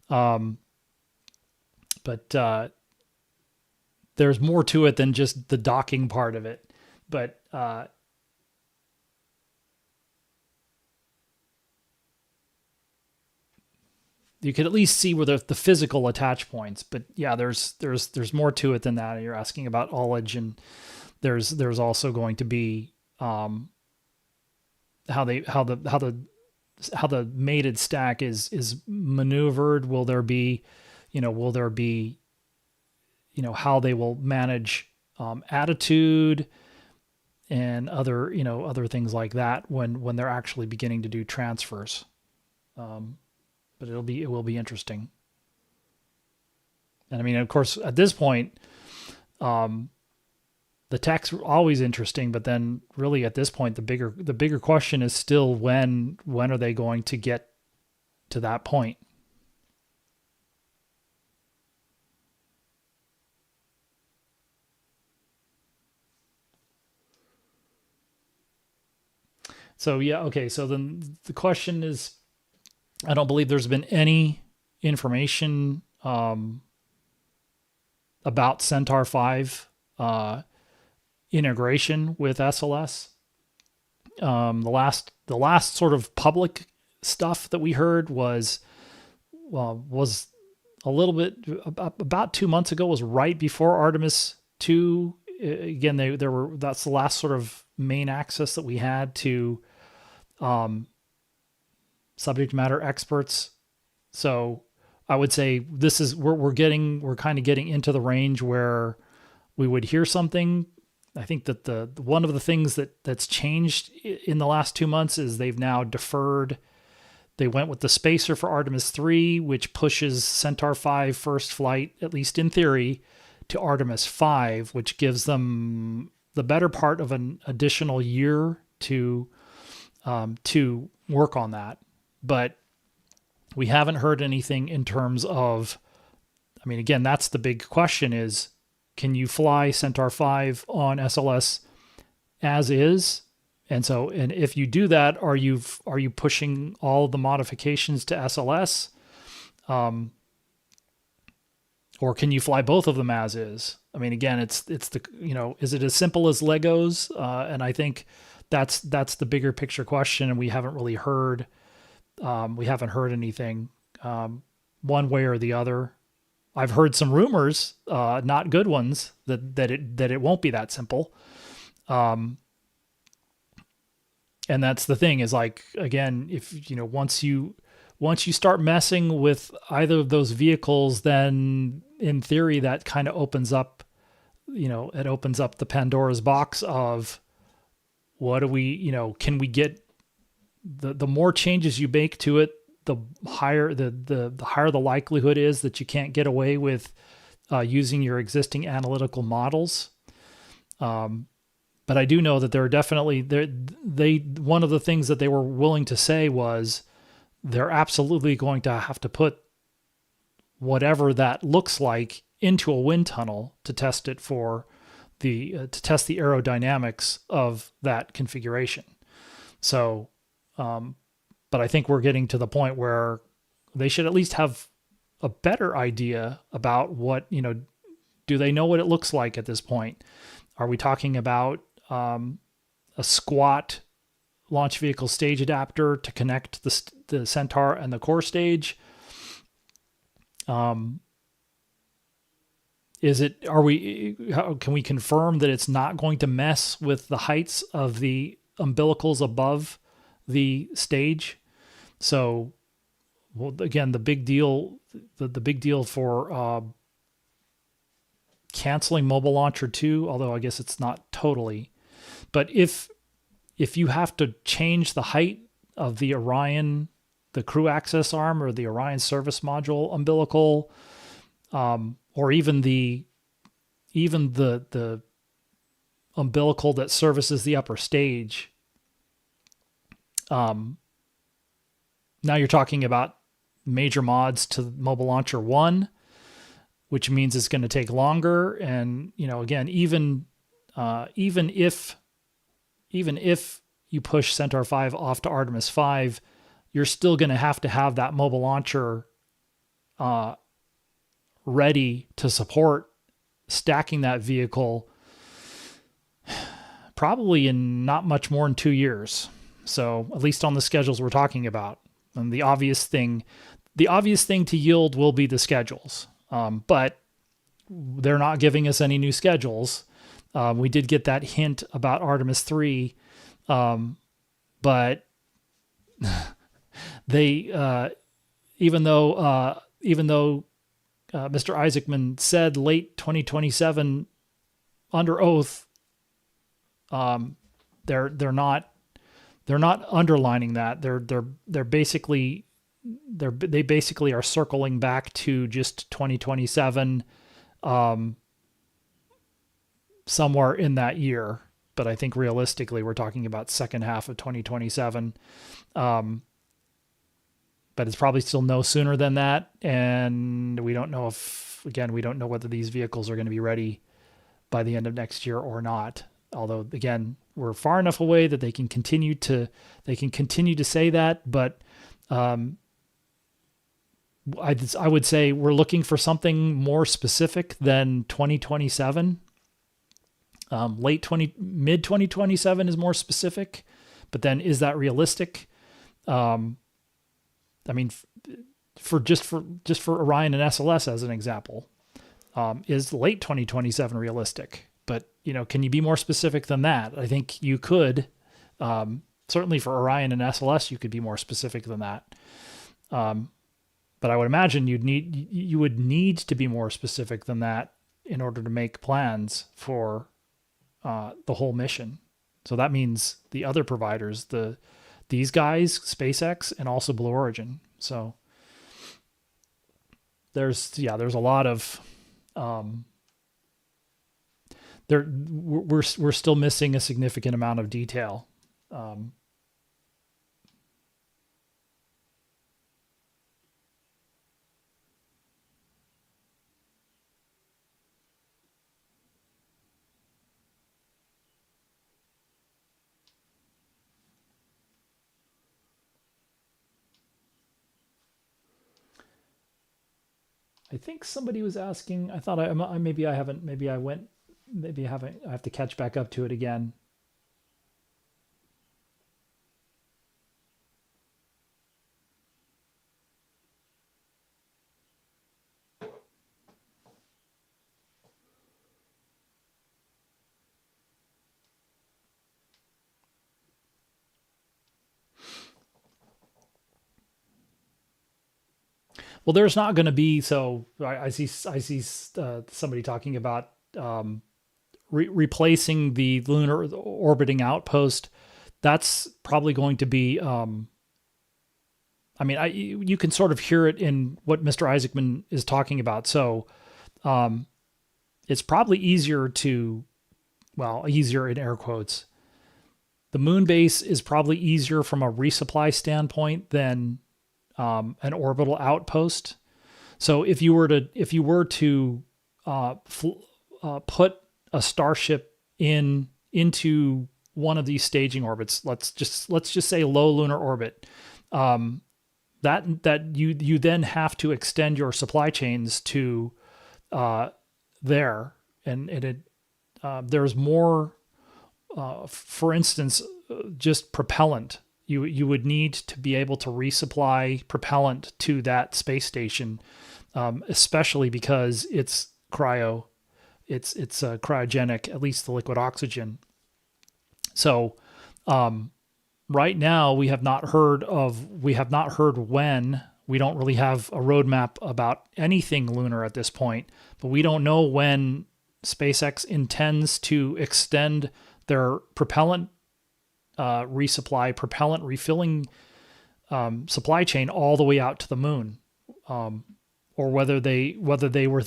But there's more to it than just the docking part of it. But you could at least see where the physical attach points. But yeah, there's more to it than that. You're asking about ullage, and there's also going to be how the mated stack is maneuvered. Will there be how they will manage attitude and other things like that when they're actually beginning to do transfers. But it will be interesting. And I mean, of course, at this point, the tech's always interesting, but then really at this point, the bigger question is still when are they going to get to that point? So yeah, okay. So then the question is, I don't believe there's been any information about Centaur 5 integration with SLS. The last sort of public stuff that we heard was a little bit about 2 months ago. Was right before Artemis 2. Again, that's the last sort of main access that we had to subject matter experts. So I would say this is we're kind of getting into the range where we would hear something. I think that the one of the things that's changed in the last 2 months is they've now deferred. They went with the spacer for Artemis 3, which pushes Centaur 5 first flight, at least in theory, to Artemis 5, which gives them the better part of an additional year to work on that. But we haven't heard anything in terms of, I mean, again, that's the big question is, can you fly Centaur 5 on SLS as is? And if you do that, are you pushing all the modifications to SLS? Or can you fly both of them as is? I mean, again, it's the, is it as simple as Legos? And I think that's the bigger picture question. And we haven't really heard, anything one way or the other. I've heard some rumors, not good ones, that it won't be that simple. And that's the thing is, like, again, if once you start messing with either of those vehicles, then in theory that kind of opens up the Pandora's box of what do we, can we get the more changes you make to it, the higher the higher the likelihood is that you can't get away with using your existing analytical models. But I do know that there are definitely one of the things that they were willing to say was they're absolutely going to have to put whatever that looks like into a wind tunnel to test it for to test the aerodynamics of that configuration. So, but I think we're getting to the point where they should at least have a better idea about what, do they know what it looks like at this point? Are we talking about a squat launch vehicle stage adapter to connect the Centaur and the core stage? Can we confirm that it's not going to mess with the heights of the umbilicals above the stage? So, well, again, the big deal for canceling Mobile Launcher 2, although I guess it's not totally, but if you have to change the height of the Orion, the crew access arm, or the Orion service module umbilical, or even the umbilical that services the upper stage, now you're talking about major mods to Mobile Launcher 1, which means it's going to take longer. And, again, even if you push Centaur 5 off to Artemis 5, you're still going to have that mobile launcher ready to support stacking that vehicle probably in not much more than 2 years. So at least on the schedules we're talking about. And the obvious thing to yield will be the schedules. But they're not giving us any new schedules. We did get that hint about Artemis 3, but they, even though Mr. Isaacman said late 2027 under oath, they're not underlining that. They basically are circling back to just 2027, somewhere in that year. But I think realistically, we're talking about second half of 2027. But it's probably still no sooner than that. And we don't know we don't know whether these vehicles are going to be ready by the end of next year or not. Although, again, we're far enough away that they can continue to say that. But I would say we're looking for something more specific than 2027. Mid 2027 is more specific, but then is that realistic? For Orion and SLS as an example, is late 2027 realistic? But can you be more specific than that? I think you could. Certainly for Orion and SLS, you could be more specific than that. But I would imagine you would need to be more specific than that in order to make plans for the whole mission. So that means the other providers, these guys, SpaceX, and also Blue Origin. So there's a lot of we're still missing a significant amount of detail. I think somebody was asking. I thought I haven't. Maybe I haven't. I have to catch back up to it again. Well, there's not going to be. So I see somebody talking about replacing the lunar orbiting outpost. that's probably going to be, you can sort of hear it in what Mr. Isaacman is talking about. So it's probably easier in air quotes. The moon base is probably easier from a resupply standpoint than an orbital outpost. So if you were to put a Starship into one of these staging orbits, let's just say low lunar orbit, that you then have to extend your supply chains to there, and there's more. For instance, just propellant. You would need to be able to resupply propellant to that space station, especially because it's cryogenic, at least the liquid oxygen. So right now we have not heard when. We don't really have a roadmap about anything lunar at this point, but we don't know when SpaceX intends to extend their propellant resupply, propellant refilling supply chain all the way out to the moon, or whether they were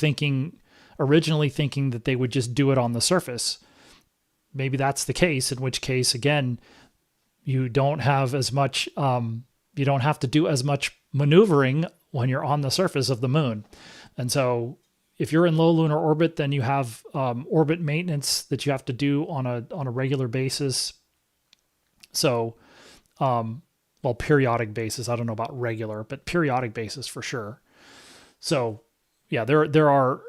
originally thinking that they would just do it on the surface. Maybe that's the case, in which case, again, you don't have as much, you don't have to do as much maneuvering when you're on the surface of the moon. And so if you're in low lunar orbit, then you have orbit maintenance that you have to do on a regular basis. So, periodic basis. I don't know about regular, but periodic basis for sure. So, yeah, there are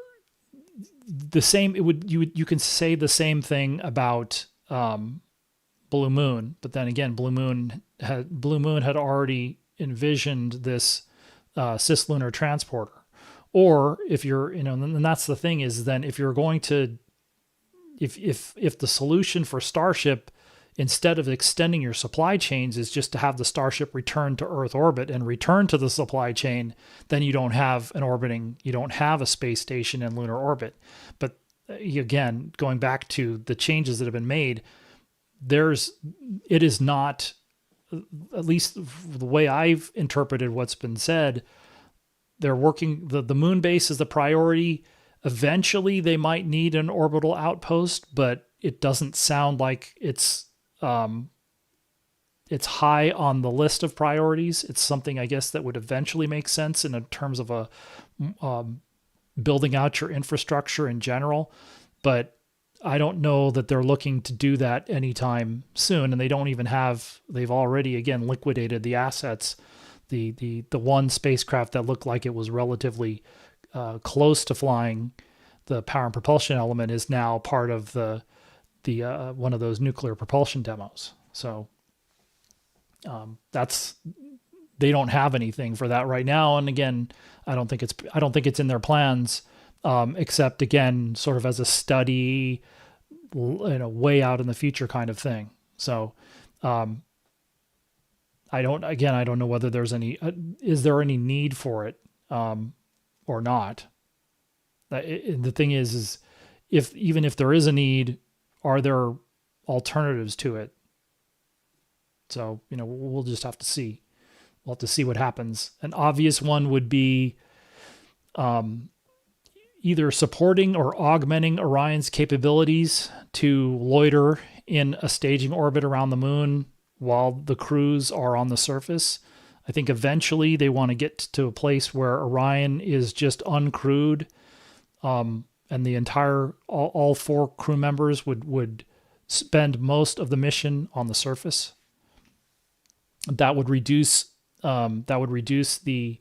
the same. You can say the same thing about Blue Moon, but then again, Blue Moon had already envisioned this cislunar transporter. Or if you're, and that's the thing is then if you're going to, if the solution for Starship, instead of extending your supply chains, is just to have the Starship return to Earth orbit and return to the supply chain, then you don't have you don't have a space station in lunar orbit. But again, going back to the changes that have been made, it is not, at least the way I've interpreted what's been said, they're working, the moon base is the priority. Eventually they might need an orbital outpost, but it doesn't sound like it's high on the list of priorities. It's something, I guess, that would eventually make sense in terms of building out your infrastructure in general. But I don't know that they're looking to do that anytime soon. And they've already, again, liquidated the assets. The one spacecraft that looked like it was relatively close to flying the power and propulsion element is now part of the one of those nuclear propulsion demos. So they don't have anything for that right now. And again, I don't think it's in their plans, except again, sort of as a study, way out in the future kind of thing. So I don't know whether there's is there any need for it, or not. The thing is even if there is a need, are there alternatives to it? So, we'll just have to see. We'll have to see what happens. An obvious one would be either supporting or augmenting Orion's capabilities to loiter in a staging orbit around the moon while the crews are on the surface. I think eventually they want to get to a place where Orion is just uncrewed, and the entire all 4 crew members would spend most of the mission on the surface. That would reduce the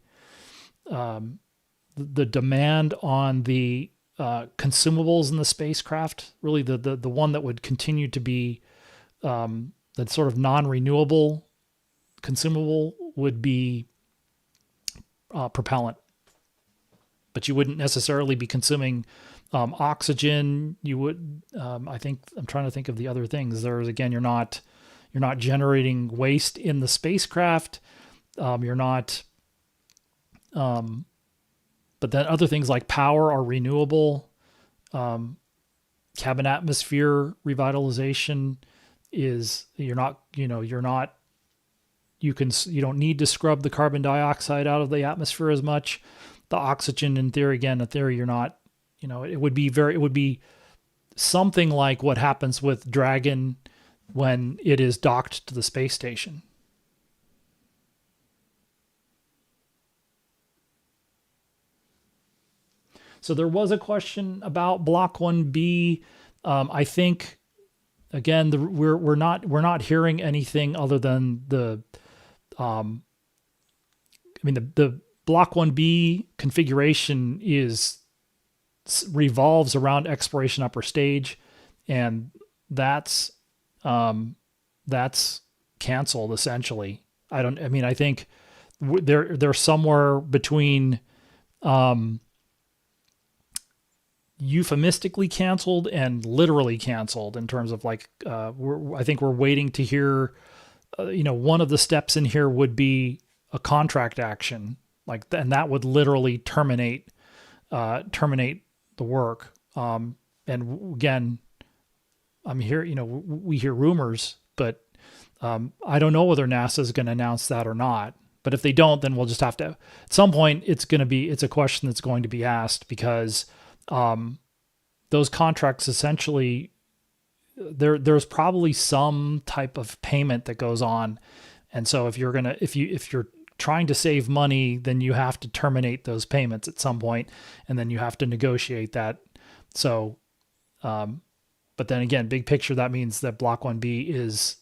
demand on the consumables in the spacecraft. Really, the one that would continue to be that sort of non-renewable consumable would be propellant. But you wouldn't necessarily be consuming oxygen. You would, I'm trying to think of the other things. There's, again, you're not generating waste in the spacecraft. You're not, but then other things like power are renewable. Cabin atmosphere revitalization is you're not, you don't need to scrub the carbon dioxide out of the atmosphere as much. The oxygen, in theory, you're not, it would be something like what happens with Dragon when it is docked to the space station. So there was a question about Block 1B. I think, again, we're not hearing anything other than the Block 1B configuration revolves around exploration upper stage, and that's canceled essentially. I think they're somewhere between euphemistically canceled and literally canceled in terms of I think we're waiting to hear, one of the steps in here would be a contract action, and that would literally terminate the work. And again, I'm here, we hear rumors, but I don't know whether NASA is going to announce that or not. But if they don't, then we'll just have to, at some point, it's a question that's going to be asked, because those contracts essentially, there's probably some type of payment that goes on. And so if you're trying to save money, then you have to terminate those payments at some point, and then you have to negotiate that. So, but then again, big picture, that means that Block 1B is,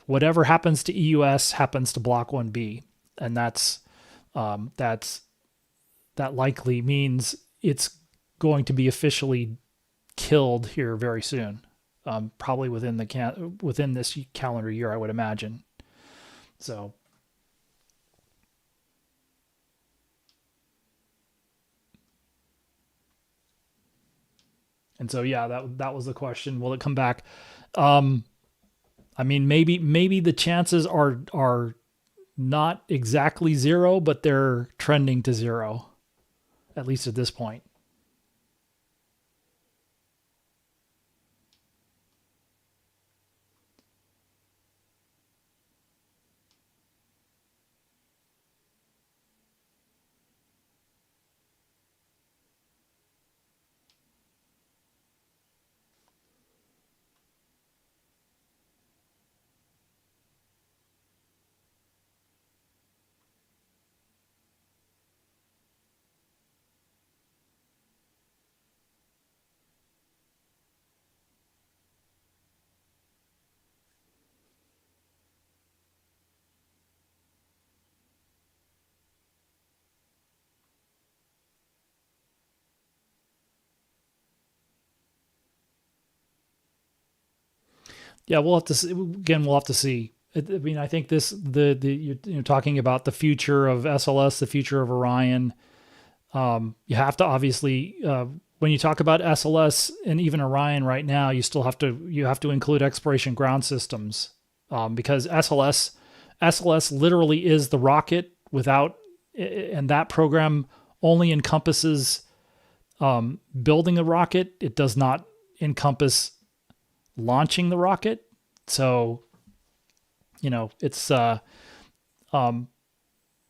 whatever happens to EUS happens to Block 1B. And that likely means it's going to be officially killed here very soon, probably within this calendar year, I would imagine. So, and so yeah, that was the question. Will it come back? Maybe the chances are not exactly zero, but they're trending to zero, at least at this point. Yeah, we'll have to see. Again, we'll have to see. I think you're talking about the future of SLS, the future of Orion. You have to obviously, when you talk about SLS and even Orion right now, you have to include exploration ground systems, because SLS literally is the rocket and that program only encompasses building a rocket. It does not encompass launching the rocket. So, it's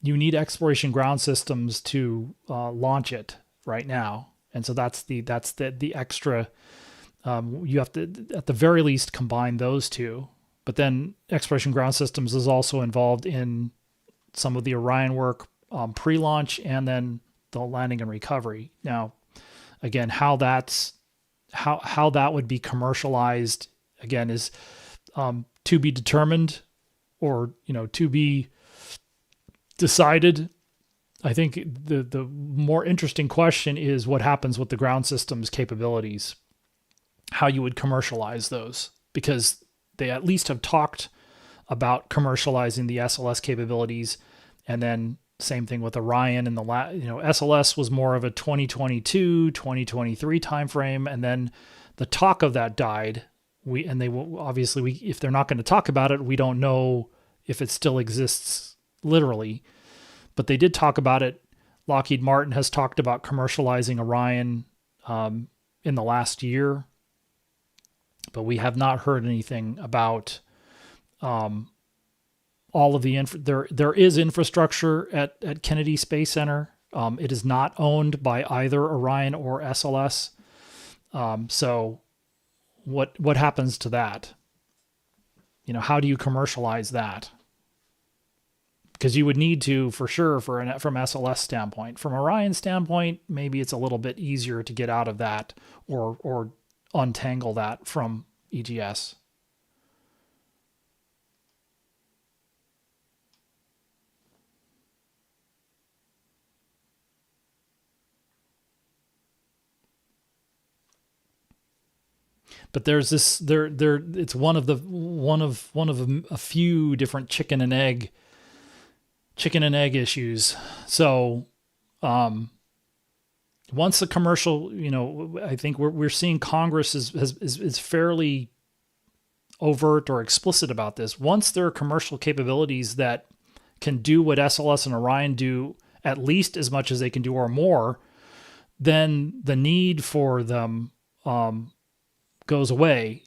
you need exploration ground systems to launch it right now, and so that's the extra. You have to, at the very least, combine those two. But then exploration ground systems is also involved in some of the Orion work pre-launch, and then the landing and recovery. Now, again, how that would be commercialized, again, is to be determined, or to be decided. I think the more interesting question is what happens with the ground systems capabilities, how you would commercialize those, because they at least have talked about commercializing the SLS capabilities. And then same thing with Orion, and SLS was more of a 2022, 2023 timeframe. And then the talk of that died. If they're not going to talk about it, we don't know if it still exists literally, but they did talk about it. Lockheed Martin has talked about commercializing Orion in the last year, but we have not heard anything about all of the there is infrastructure at Kennedy Space Center. It is not owned by either Orion or SLS. So what happens to that? How do you commercialize that? Because you would need to, for sure, from SLS standpoint. From Orion standpoint, maybe it's a little bit easier to get out of that or untangle that from EGS. But there's this it's one of a few different chicken and egg issues. So once the commercial, I think we're seeing Congress is fairly overt or explicit about this. Once there are commercial capabilities that can do what SLS and Orion do at least as much as they can do or more, then the need for them goes away.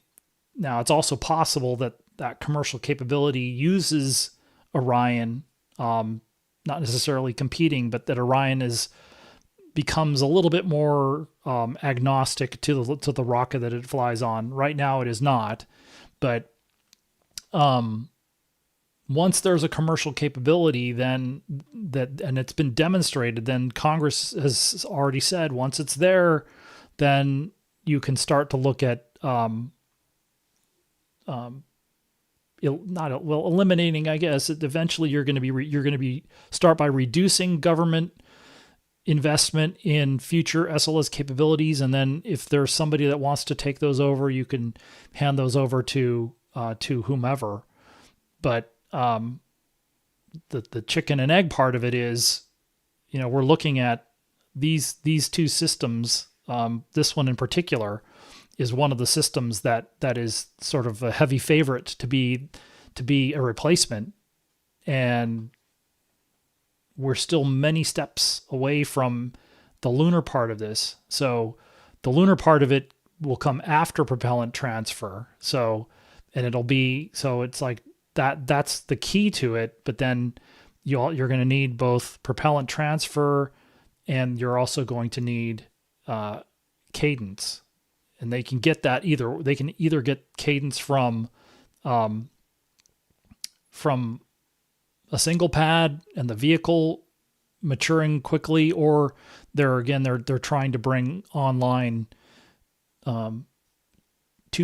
Now, it's also possible that commercial capability uses Orion, not necessarily competing, but that Orion becomes a little bit more agnostic to the rocket that it flies on. Right now, it is not, but once there's a commercial capability, and it's been demonstrated, then Congress has already said once it's there, then you can start to look at eliminating. I guess eventually you're going to be start by reducing government investment in future SLS capabilities, and then if there's somebody that wants to take those over, you can hand those over to whomever. But the chicken and egg part of it is, we're looking at these two systems. This one in particular is one of the systems that is sort of a heavy favorite to be a replacement, and we're still many steps away from the lunar part of this. So the lunar part of it will come after propellant transfer. So it's like that's the key to it. But then you're going to need both propellant transfer, and you're also going to need cadence. And they can get that they can either get cadence from a single pad and the vehicle maturing quickly, or they're trying to bring online 2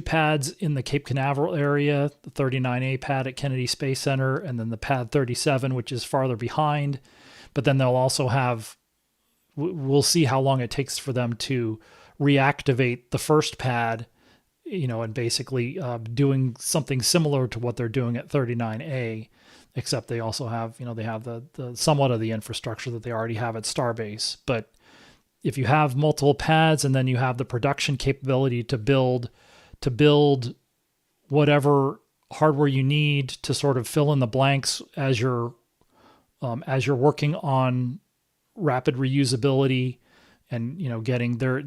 pads in the Cape Canaveral area, the 39A pad at Kennedy Space Center, and then the pad 37, which is farther behind. But then they'll also have, we'll see how long it takes for them to reactivate the first pad, and basically doing something similar to what they're doing at 39A, except they also have, they have the somewhat of the infrastructure that they already have at Starbase. But if you have multiple pads and then you have the production capability to build whatever hardware you need to sort of fill in the blanks as you're working on rapid reusability, and getting there,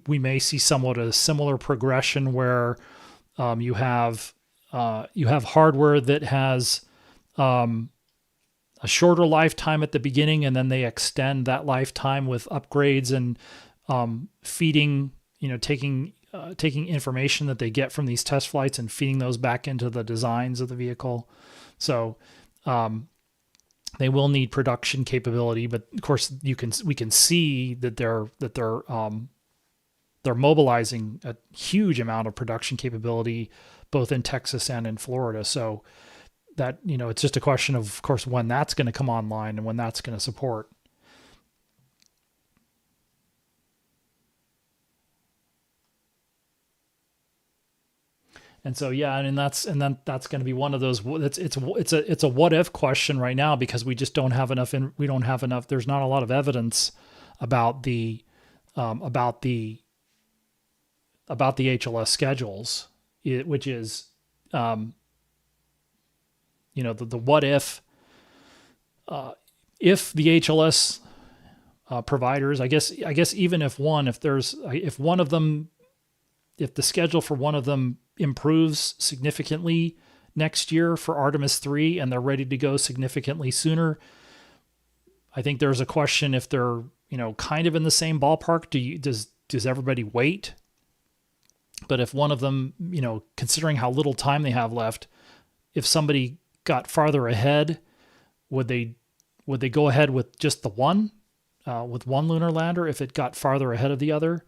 we may see somewhat a similar progression where you have hardware that has a shorter lifetime at the beginning, and then they extend that lifetime with upgrades and feeding, taking information that they get from these test flights and feeding those back into the designs of the vehicle. So they will need production capability, but of course we can see that they're mobilizing a huge amount of production capability both in Texas and in Florida. So that, it's just a question of course, when that's going to come online and when that's going to support. And so, yeah, and then that's going to be one of those. It's a what if question right now, because we just don't have enough. There's not a lot of evidence about the HLS schedules, which is, the what if the HLS providers. I guess even if one of them if the schedule for one of them improves significantly next year for Artemis 3 and they're ready to go significantly sooner, I think there's a question if they're, kind of in the same ballpark. Does everybody wait? But if one of them, considering how little time they have left, if somebody got farther ahead, would they go ahead with just the one, with one lunar lander if it got farther ahead of the other?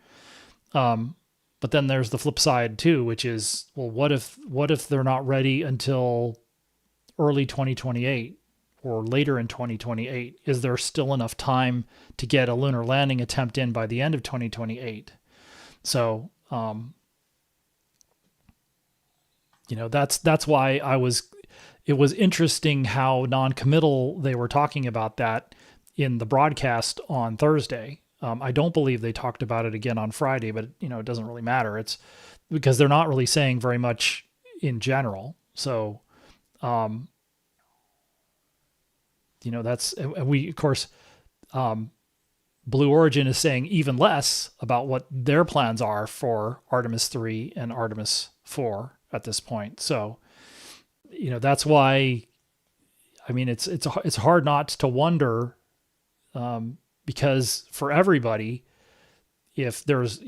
But then there's the flip side too, which is, well, what if they're not ready until early 2028 or later in 2028? Is there still enough time to get a lunar landing attempt in by the end of 2028? So, that's why it was interesting how non-committal they were talking about that in the broadcast on Thursday. I don't believe they talked about it again on Friday, but it doesn't really matter. It's because they're not really saying very much in general. So, we, of course, Blue Origin is saying even less about what their plans are for Artemis 3 and Artemis 4 at this point. So, that's why, it's hard not to wonder, because for everybody, if there's,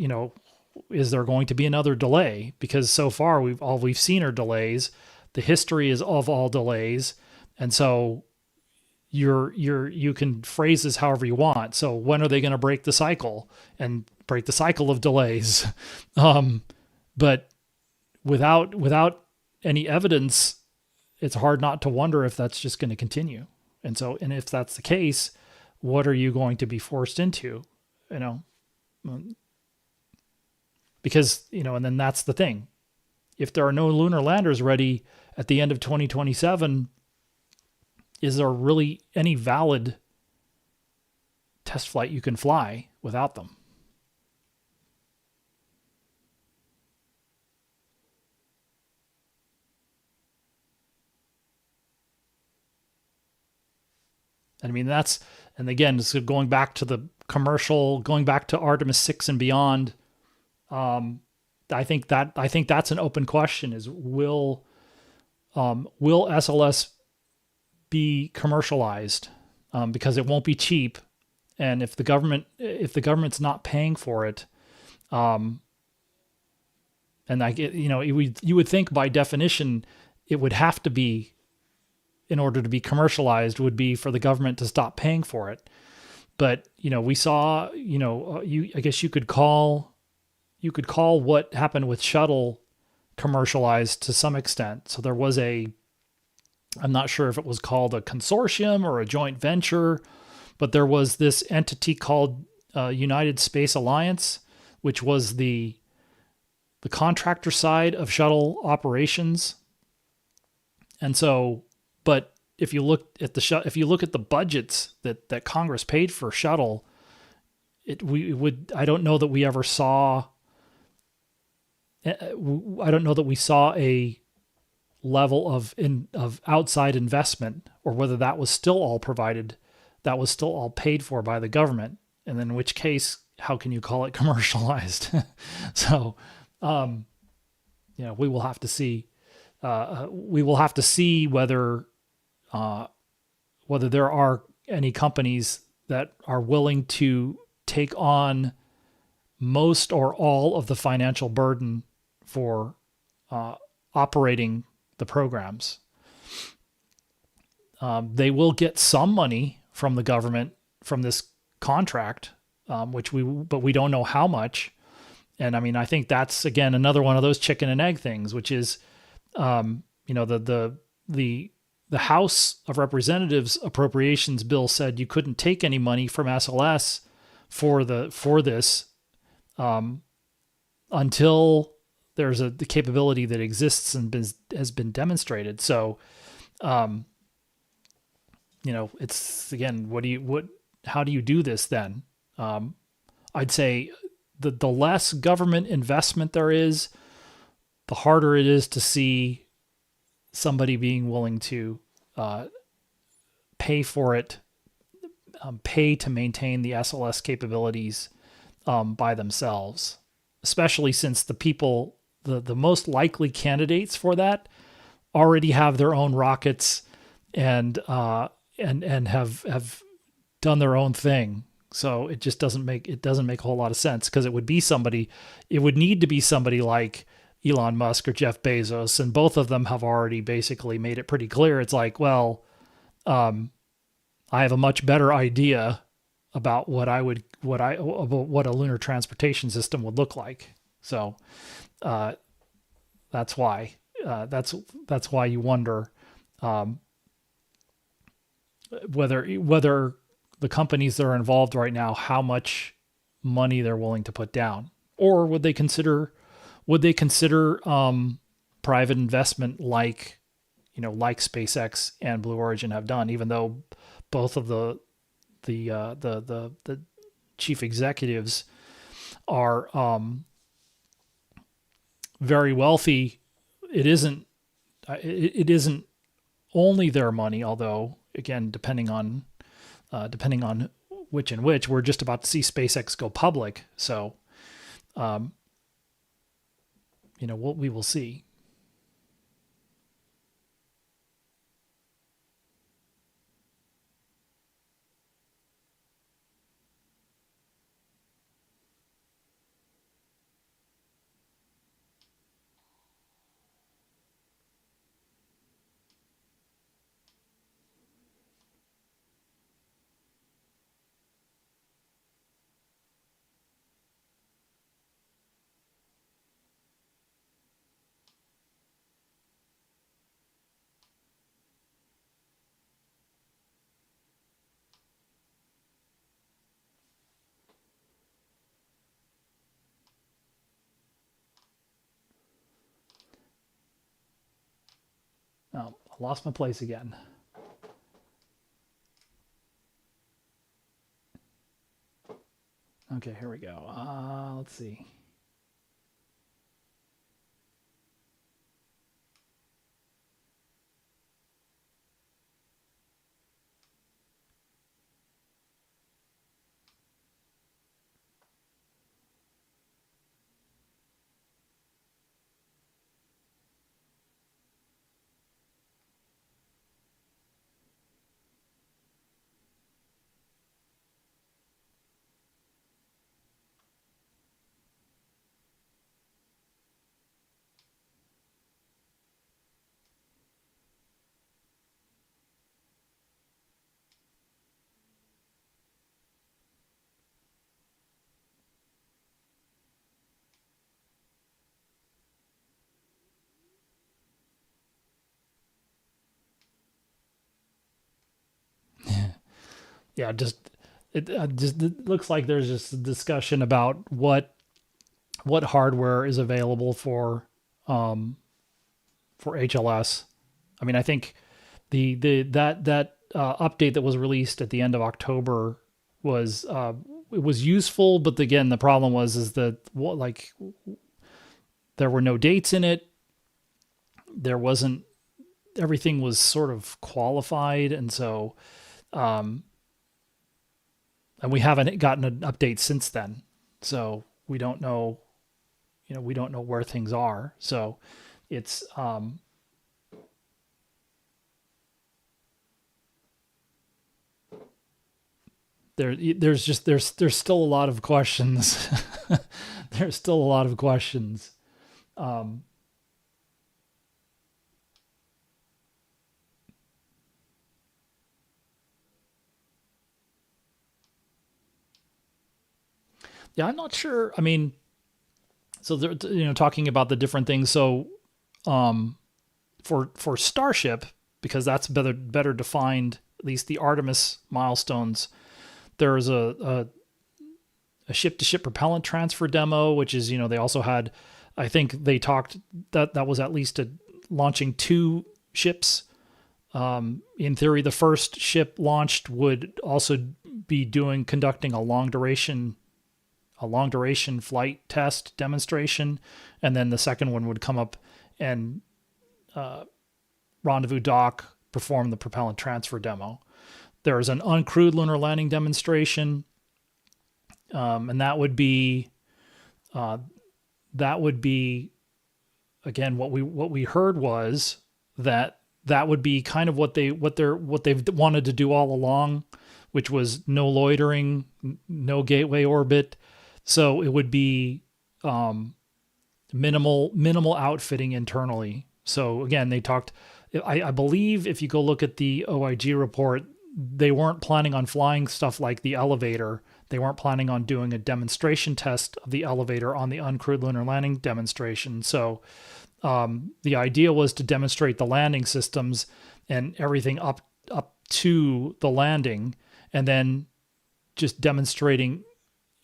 is there going to be another delay? Because so far we've seen are delays. The history is of all delays. And so you can phrase this however you want. So when are they going to break the cycle of delays? But without any evidence, it's hard not to wonder if that's just going to continue. And if that's the case, what are you going to be forced into? Because, and then that's the thing. If there are no lunar landers ready at the end of 2027, is there really any valid test flight you can fly without them? And again, so going back to the commercial, going back to Artemis 6 and beyond, I think that's an open question: is will SLS be commercialized? Because it won't be cheap, and if the government's not paying for it, and you would think by definition it would have to be, in order to be commercialized, would be for the government to stop paying for it. But, we saw, I guess you could call what happened with shuttle commercialized to some extent. So there was I'm not sure if it was called a consortium or a joint venture, but there was this entity called United Space Alliance, which was the contractor side of shuttle operations. And so, but if you look at the budgets that Congress paid for shuttle, I don't know that we ever saw. I don't know that we saw a level of outside investment, or whether that was still all provided, that was still all paid for by the government. And then in which case, how can you call it commercialized? So, we will have to see. We will have to see whether there are any companies that are willing to take on most or all of the financial burden for operating the programs. They will get some money from the government from this contract, but we don't know how much. And I think that's, again, another one of those chicken and egg things, which is, the House of Representatives appropriations bill said you couldn't take any money from SLS for this until there's the capability that exists and has been demonstrated. So, it's, again, how do you do this then? I'd say the less government investment there is, the harder it is to see somebody being willing to pay for it, pay to maintain the SLS capabilities by themselves. especially since the most likely candidates for that already have their own rockets and have done their own thing. So it just doesn't make a whole lot of sense, because it would need to be somebody like Elon Musk or Jeff Bezos, and both of them have already basically made it pretty clear. It's like, well, I have a much better idea about what a lunar transportation system would look like. So that's why you wonder whether the companies that are involved right now, how much money they're willing to put down, or would they consider private investment like SpaceX and Blue Origin have done, even though both of the chief executives are very wealthy. It isn't only their money, although again, depending on which and which, we're just about to see SpaceX go public. So, we will see. Oh, I lost my place again. Okay, here we go. Let's see. Yeah, it looks like there's just a discussion about what hardware is available for HLS. I mean, I think that update that was released at the end of October was it was useful, but again, the problem is that there were no dates in it. There wasn't everything was sort of qualified, and so and we haven't gotten an update since then, so we don't know where things are. So it's there's still a lot of questions. There's still a lot of questions. Yeah, I'm not sure. I mean, so they're talking about the different things. So for Starship, because that's better defined, at least the Artemis milestones, there's a ship-to-ship propellant transfer demo, which is, they also had, I think they talked that was at least launching 2 ships. In theory, the first ship launched would also be conducting a long duration flight test demonstration, and then the second one would come up and rendezvous dock, perform the propellant transfer demo. There's an uncrewed lunar landing demonstration, and that would be that would be, again, what we heard was that would be kind of what they've wanted to do all along, which was no loitering, no gateway orbit. So it would be minimal outfitting internally. So again, they talked. I believe if you go look at the OIG report, they weren't planning on flying stuff like the elevator. They weren't planning on doing a demonstration test of the elevator on the uncrewed lunar landing demonstration. So the idea was to demonstrate the landing systems and everything up to the landing, and then just demonstrating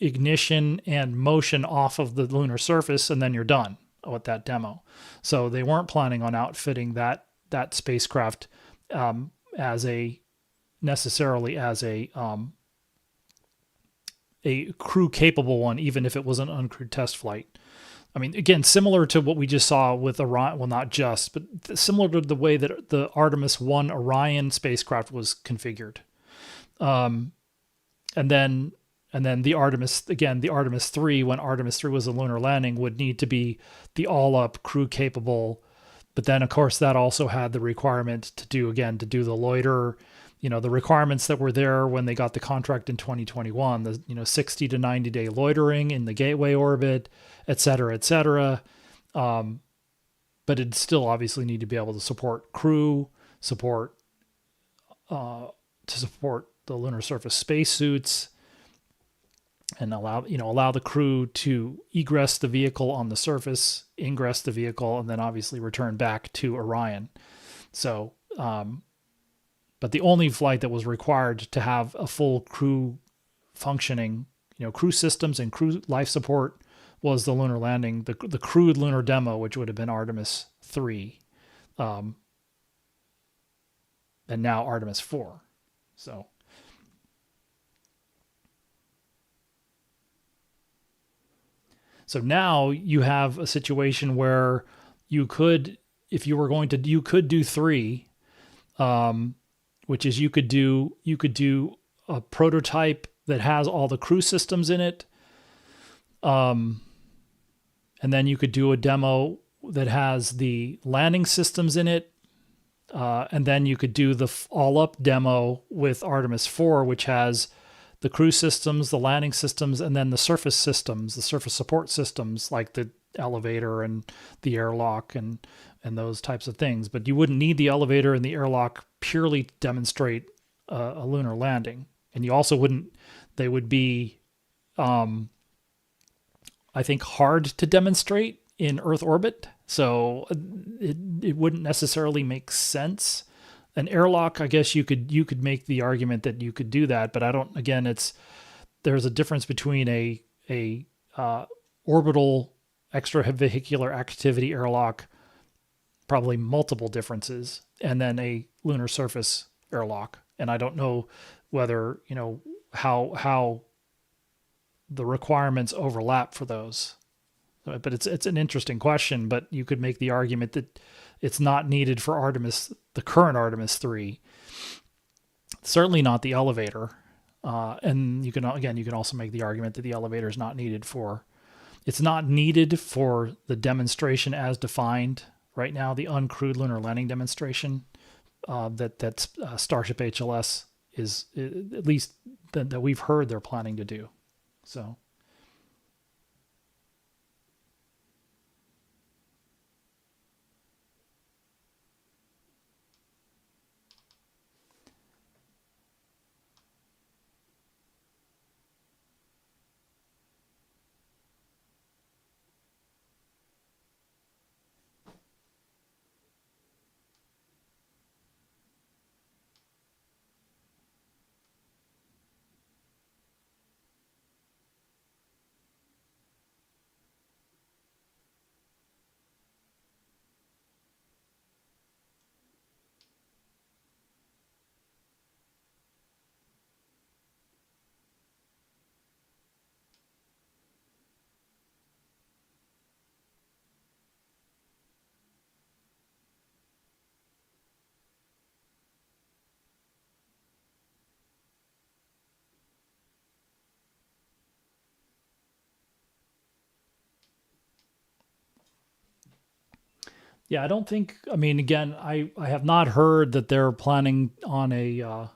ignition and motion off of the lunar surface, and then you're done with that demo. So they weren't planning on outfitting that spacecraft necessarily as a crew capable one, even if it was an uncrewed test flight. I mean, again, similar to what we just saw with Orion, well, not just, but similar to the way that the Artemis 1 Orion spacecraft was configured. And then the Artemis 3, when Artemis 3 was a lunar landing, would need to be the all-up crew capable. But then, of course, that also had the requirement to do the loiter, the requirements that were there when they got the contract in 2021, the 60 to 90 day loitering in the gateway orbit, et cetera, et cetera. But it'd still obviously need to be able to support crew, to support the lunar surface spacesuits, and allow the crew to egress the vehicle on the surface, ingress the vehicle, and then obviously return back to Orion. So, but the only flight that was required to have a full crew functioning, crew systems and crew life support, was the lunar landing, the crewed lunar demo, which would have been Artemis 3, and now Artemis 4. So now you have a situation where you could, if you were going to, you could do 3, which is you could do a prototype that has all the crew systems in it, and then you could do a demo that has the landing systems in it, and then you could do the all-up demo with Artemis 4, which has the crew systems, the landing systems, and then the surface systems, the surface support systems like the elevator and the airlock and those types of things. But you wouldn't need the elevator and the airlock purely to demonstrate a lunar landing. And you also wouldn't, they would be, I think, hard to demonstrate in Earth orbit. So it wouldn't necessarily make sense. An airlock, I guess you could make the argument that you could do that, but I don't. Again, there's a difference between a orbital extravehicular activity airlock, probably multiple differences, and then a lunar surface airlock. And I don't know whether how the requirements overlap for those. But it's an interesting question. But you could make the argument that it's not needed for Artemis, the current Artemis 3. Certainly not the elevator. And you can also make the argument that the elevator is not needed for. It's not needed for the demonstration as defined right now, the uncrewed lunar landing demonstration that Starship HLS is, at least that we've heard they're planning to do. So. Yeah, I don't think. I mean, again, I have not heard that they're planning on a.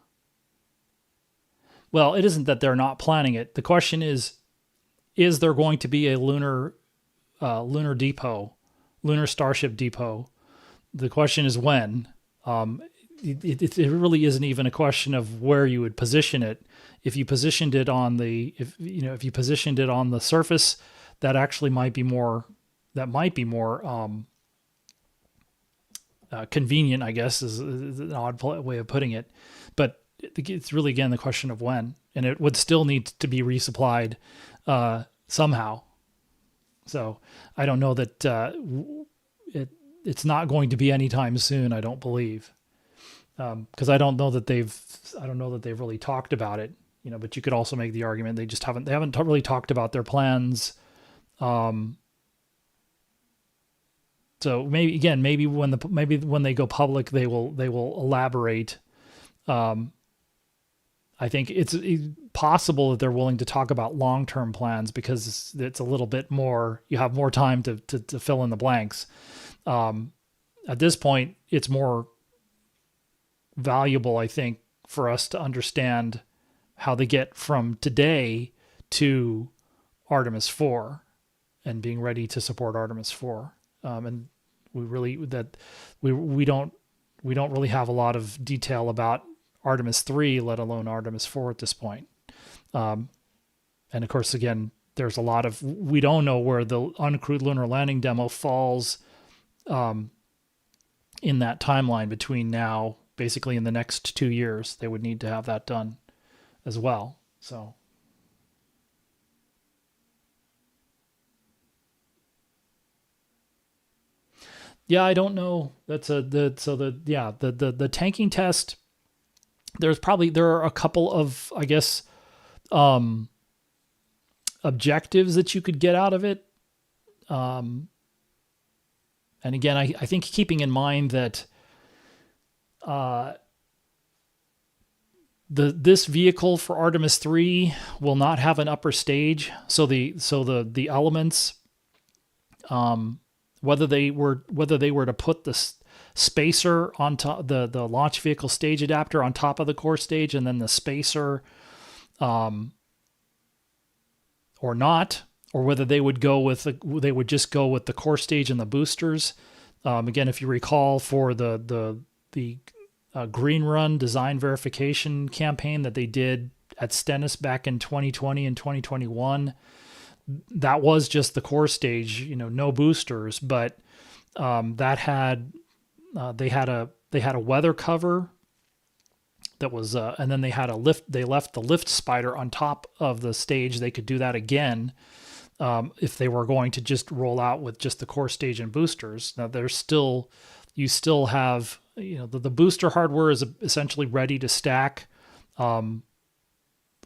Well, it isn't that they're not planning it. The question is there going to be a lunar depot, lunar Starship depot? The question is when. Um, it really isn't even a question of where you would position it. If you positioned it on the if you positioned it on the surface, that actually might be more convenient, I guess, is an odd way of putting it. But it's really, again, the question of when, and it would still need to be resupplied somehow. So I don't know that it's not going to be anytime soon. I don't believe, because I don't know that they've really talked about it. But you could also make the argument they haven't really talked about their plans. So maybe when they go public, they will elaborate. I think it's possible that they're willing to talk about long-term plans because it's a little bit more. You have more time to fill in the blanks. At this point, it's more valuable, I think, for us to understand how they get from today to Artemis 4 and being ready to support Artemis 4. And we don't really have a lot of detail about Artemis 3, let alone Artemis 4 at this point. And of course, again, there's a lot of, we don't know where the uncrewed lunar landing demo falls in that timeline between now, basically in the next 2 years. They would need to have that done as well. So. Yeah, I don't know. The tanking test. There are a couple of, I guess, objectives that you could get out of it. And again, I think keeping in mind that this vehicle for Artemis 3 will not have an upper stage, so the elements, whether they were to put the spacer on top, the launch vehicle stage adapter on top of the core stage, and then the spacer, or not, or whether they would just go with the core stage and the boosters. Again, if you recall, for the Green Run design verification campaign that they did at Stennis back in 2020 and 2021, that was just the core stage, no boosters, but that had they had a weather cover that was, and then they had a lift. They left the lift spider on top of the stage. They could do that again if they were going to just roll out with just the core stage and boosters. Now you still have, the booster hardware is essentially ready to stack,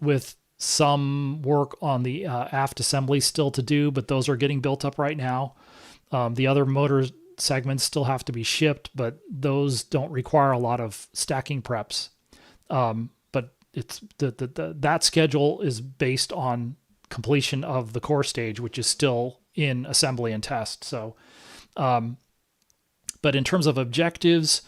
with some work on the aft assembly still to do, but those are getting built up right now. The other motor segments still have to be shipped, but those don't require a lot of stacking preps. But it's that schedule is based on completion of the core stage, which is still in assembly and test. So, but in terms of objectives,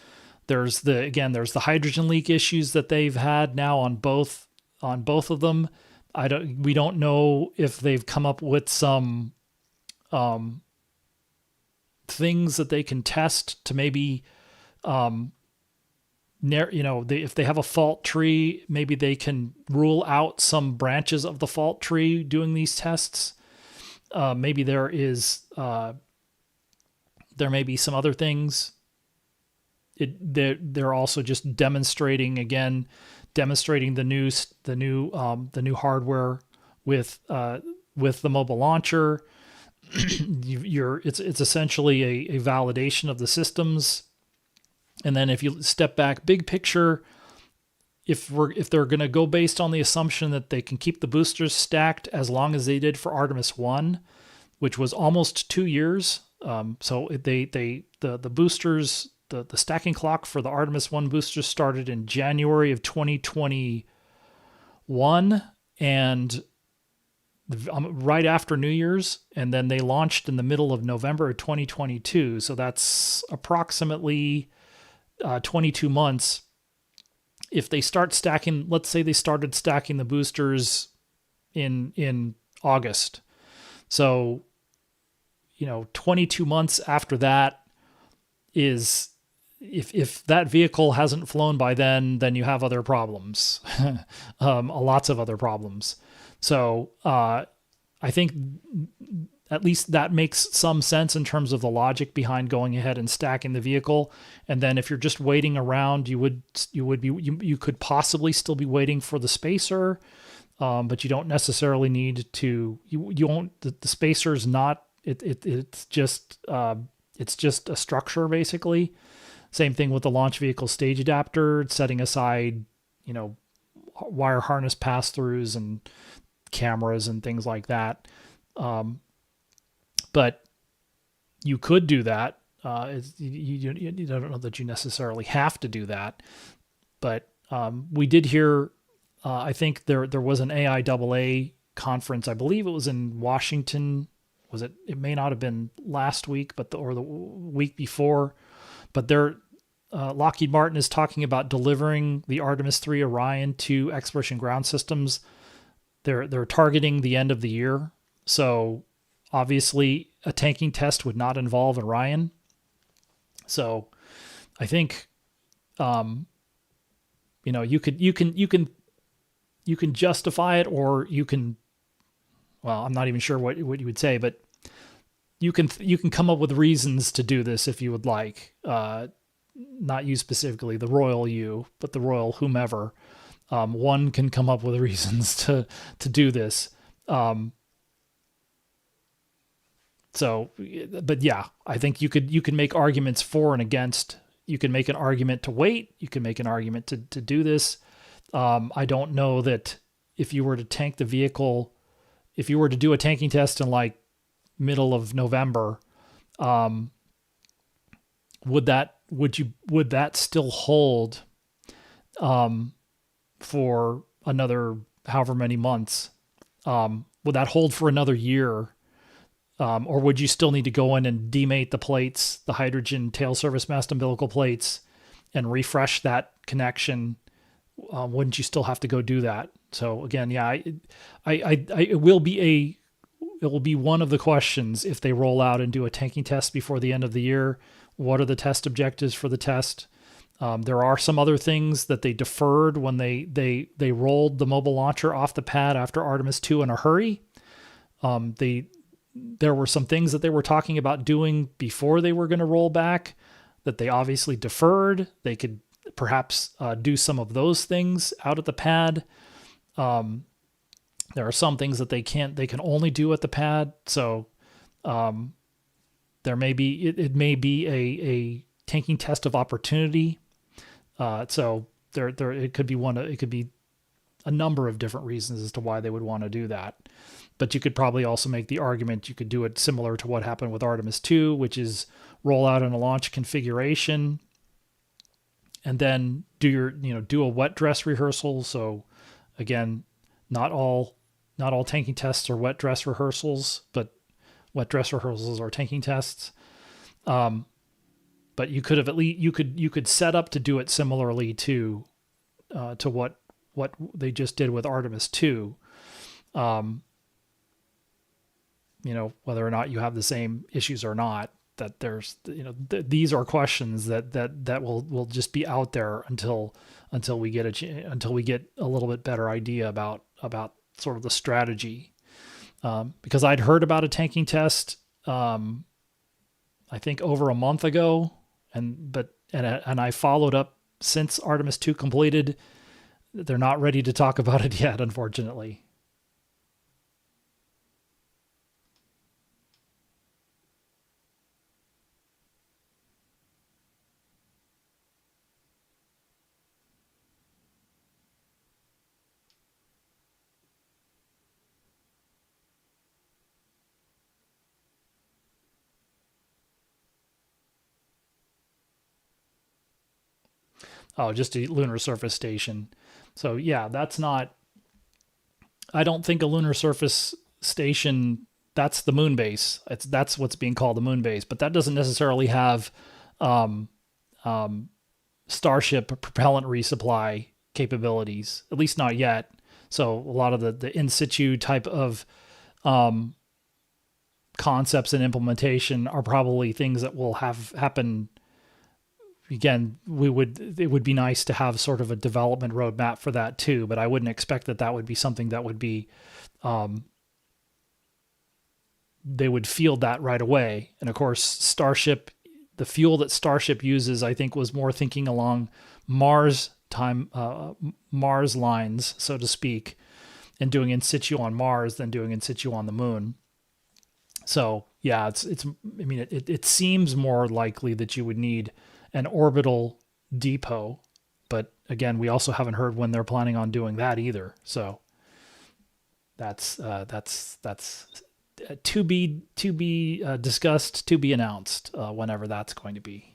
there's the hydrogen leak issues that they've had now on both of them. We don't know if they've come up with some things that they can test to maybe, if they have a fault tree, maybe they can rule out some branches of the fault tree doing these tests. Maybe there may be some other things. They're also just demonstrating the new hardware with the mobile launcher. It's essentially a validation of the systems. And then if you step back, big picture, if they're going to go based on the assumption that they can keep the boosters stacked as long as they did for Artemis 1, which was almost 2 years. So the boosters, the stacking clock for the Artemis 1 boosters started in January of 2021, and right after New Year's, and then they launched in the middle of November of 2022. So that's approximately 22 months. If they start stacking, let's say they started stacking the boosters in August. So, 22 months after that is, if that vehicle hasn't flown by then you have other problems, lots of other problems. So I think at least that makes some sense in terms of the logic behind going ahead and stacking the vehicle. And then if you're just waiting around, you could possibly still be waiting for the spacer, but you don't necessarily need to. You won't. The spacer's not. It's just a structure basically. Same thing with the launch vehicle stage adapter, setting aside, wire harness pass-throughs and cameras and things like that. But you could do that. You don't know that you necessarily have to do that. But we did hear, I think there was an AIAA conference. I believe it was in Washington. It may not have been last week, or the week before. But Lockheed Martin is talking about delivering the Artemis 3 Orion to Exploration Ground Systems. They're targeting the end of the year. So obviously a tanking test would not involve Orion. So I think you can justify it, or you can, well, I'm not even sure what you would say, but you can come up with reasons to do this if you would like. Not you specifically, the royal you, but the royal whomever. One can come up with reasons to do this. But yeah, I think you can make arguments for and against. You can make an argument to wait. You can make an argument to do this. I don't know that if you were to tank the vehicle, if you were to do a tanking test in like middle of November, would that still hold for another however many months? Would that hold for another year? Or would you still need to go in and demate the plates, the hydrogen tail service mast umbilical plates, and refresh that connection? Wouldn't you still have to go do that? So again, yeah, it will be one of the questions if they roll out and do a tanking test before the end of the year. What are the test objectives for the test? There are some other things that they deferred when they rolled the mobile launcher off the pad after Artemis 2 in a hurry. There were some things that they were talking about doing before they were going to roll back that they obviously deferred. They could perhaps do some of those things out at the pad. There are some things that they can only do at the pad. So there may be it may be a tanking test of opportunity. So it could be a number of different reasons as to why they would want to do that. But you could probably also make the argument you could do it similar to what happened with Artemis 2, which is roll out in a launch configuration and then do a wet dress rehearsal. So again, not all tanking tests are wet dress rehearsals, but wet dress rehearsals are tanking tests. But you could have you could set up to do it similarly to what they just did with Artemis 2. Whether or not you have the same issues or not, that there's, these are questions that will just be out there until we get a little bit better idea about sort of the strategy. Because I'd heard about a tanking test, I think over a month ago, and I followed up since Artemis 2 completed. They're not ready to talk about it yet, unfortunately. Oh, just a lunar surface station. So yeah, that's not. I don't think a lunar surface station, that's the moon base. That's what's being called the moon base, but that doesn't necessarily have um, um, Starship propellant resupply capabilities, at least not yet. So a lot of the in situ type of um, concepts and implementation are probably things that will have happen. Again, it would be nice to have sort of a development roadmap for that too, but I wouldn't expect that would be something that would be they would field that right away. And of course, Starship, the fuel that Starship uses, I think, was more thinking along Mars Mars lines, so to speak, and doing in situ on Mars than doing in situ on the moon. So yeah, it's. I mean, it seems more likely that you would need an orbital depot, but again, we also haven't heard when they're planning on doing that either. So that's to be discussed, to be announced, whenever that's going to be.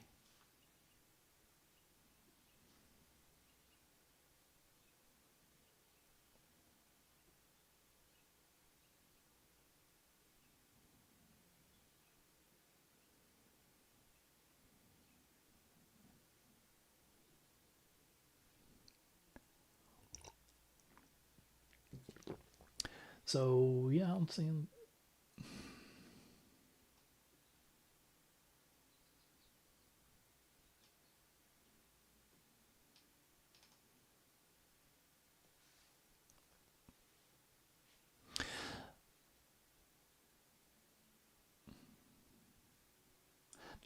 So yeah, I'm seeing.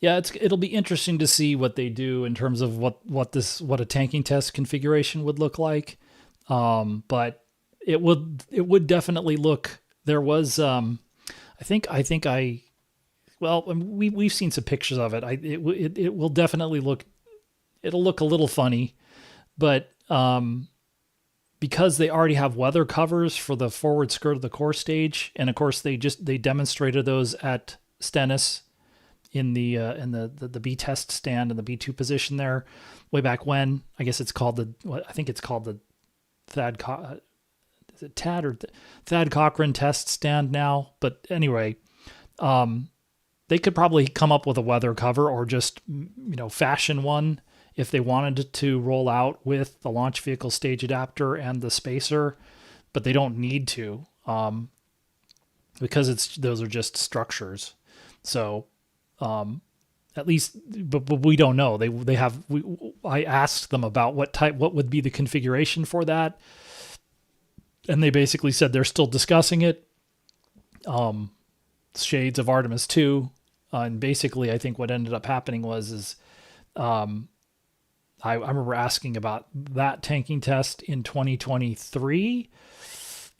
Yeah, it'll be interesting to see what they do in terms of what a tanking test configuration would look like. But it would definitely look. There was I well, we've seen some pictures of it. It will definitely look. It'll look a little funny, but because they already have weather covers for the forward skirt of the core stage, and of course they demonstrated those at Stennis in the B test stand in the B2 position there way back when. I guess it's called I think it's called the is it Tad or Thad Cochran test stand now. But anyway, they could probably come up with a weather cover or just fashion one if they wanted to roll out with the launch vehicle stage adapter and the spacer, but they don't need to because those are just structures. So at least, but we don't know. I asked them about what would be the configuration for that, and they basically said they're still discussing it. Shades of Artemis 2, and basically, I think what ended up happening is I remember asking about that tanking test in 2023,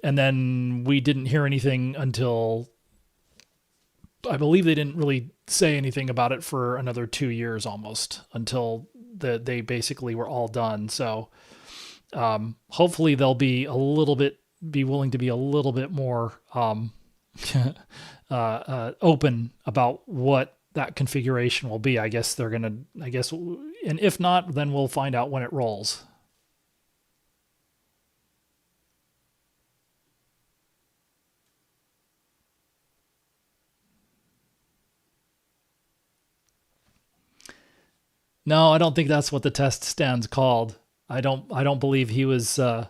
and then we didn't hear anything until. I believe they didn't really say anything about it for another 2 years almost until they basically were all done. So hopefully they'll be willing to be a little bit more open about what that configuration will be. I guess and if not, then we'll find out when it rolls. No, I don't think that's what the test stand's called. I don't believe he was. I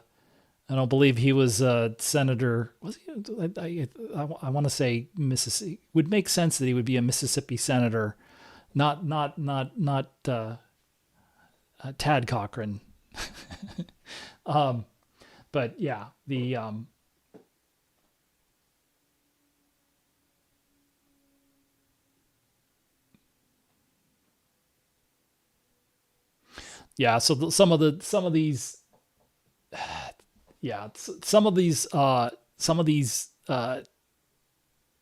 don't believe he was Senator. Was he? I want to say Mississippi. Would make sense that he would be a Mississippi senator, not Tad Cochran. But yeah, yeah. So some of these yeah, some of these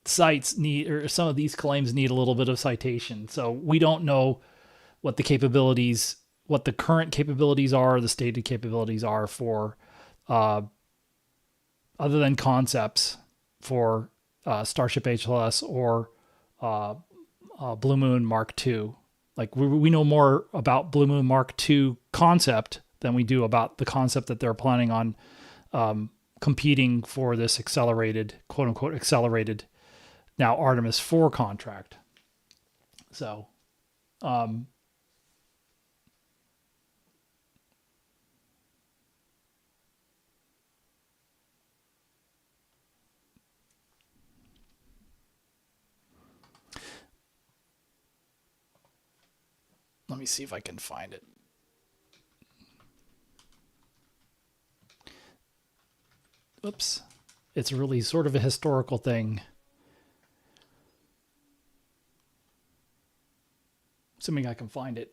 sites need, or some of these claims need a little bit of citation. So we don't know what the current capabilities are, the stated capabilities are for, other than concepts for Starship HLS or Blue Moon Mark II. Like we know more about Blue Moon Mark II concept than we do about the concept that they're planning on competing for this accelerated, quote unquote, accelerated, now Artemis 4 contract. So, let me see if I can find it. Oops. It's really sort of a historical thing. Assuming I can find it.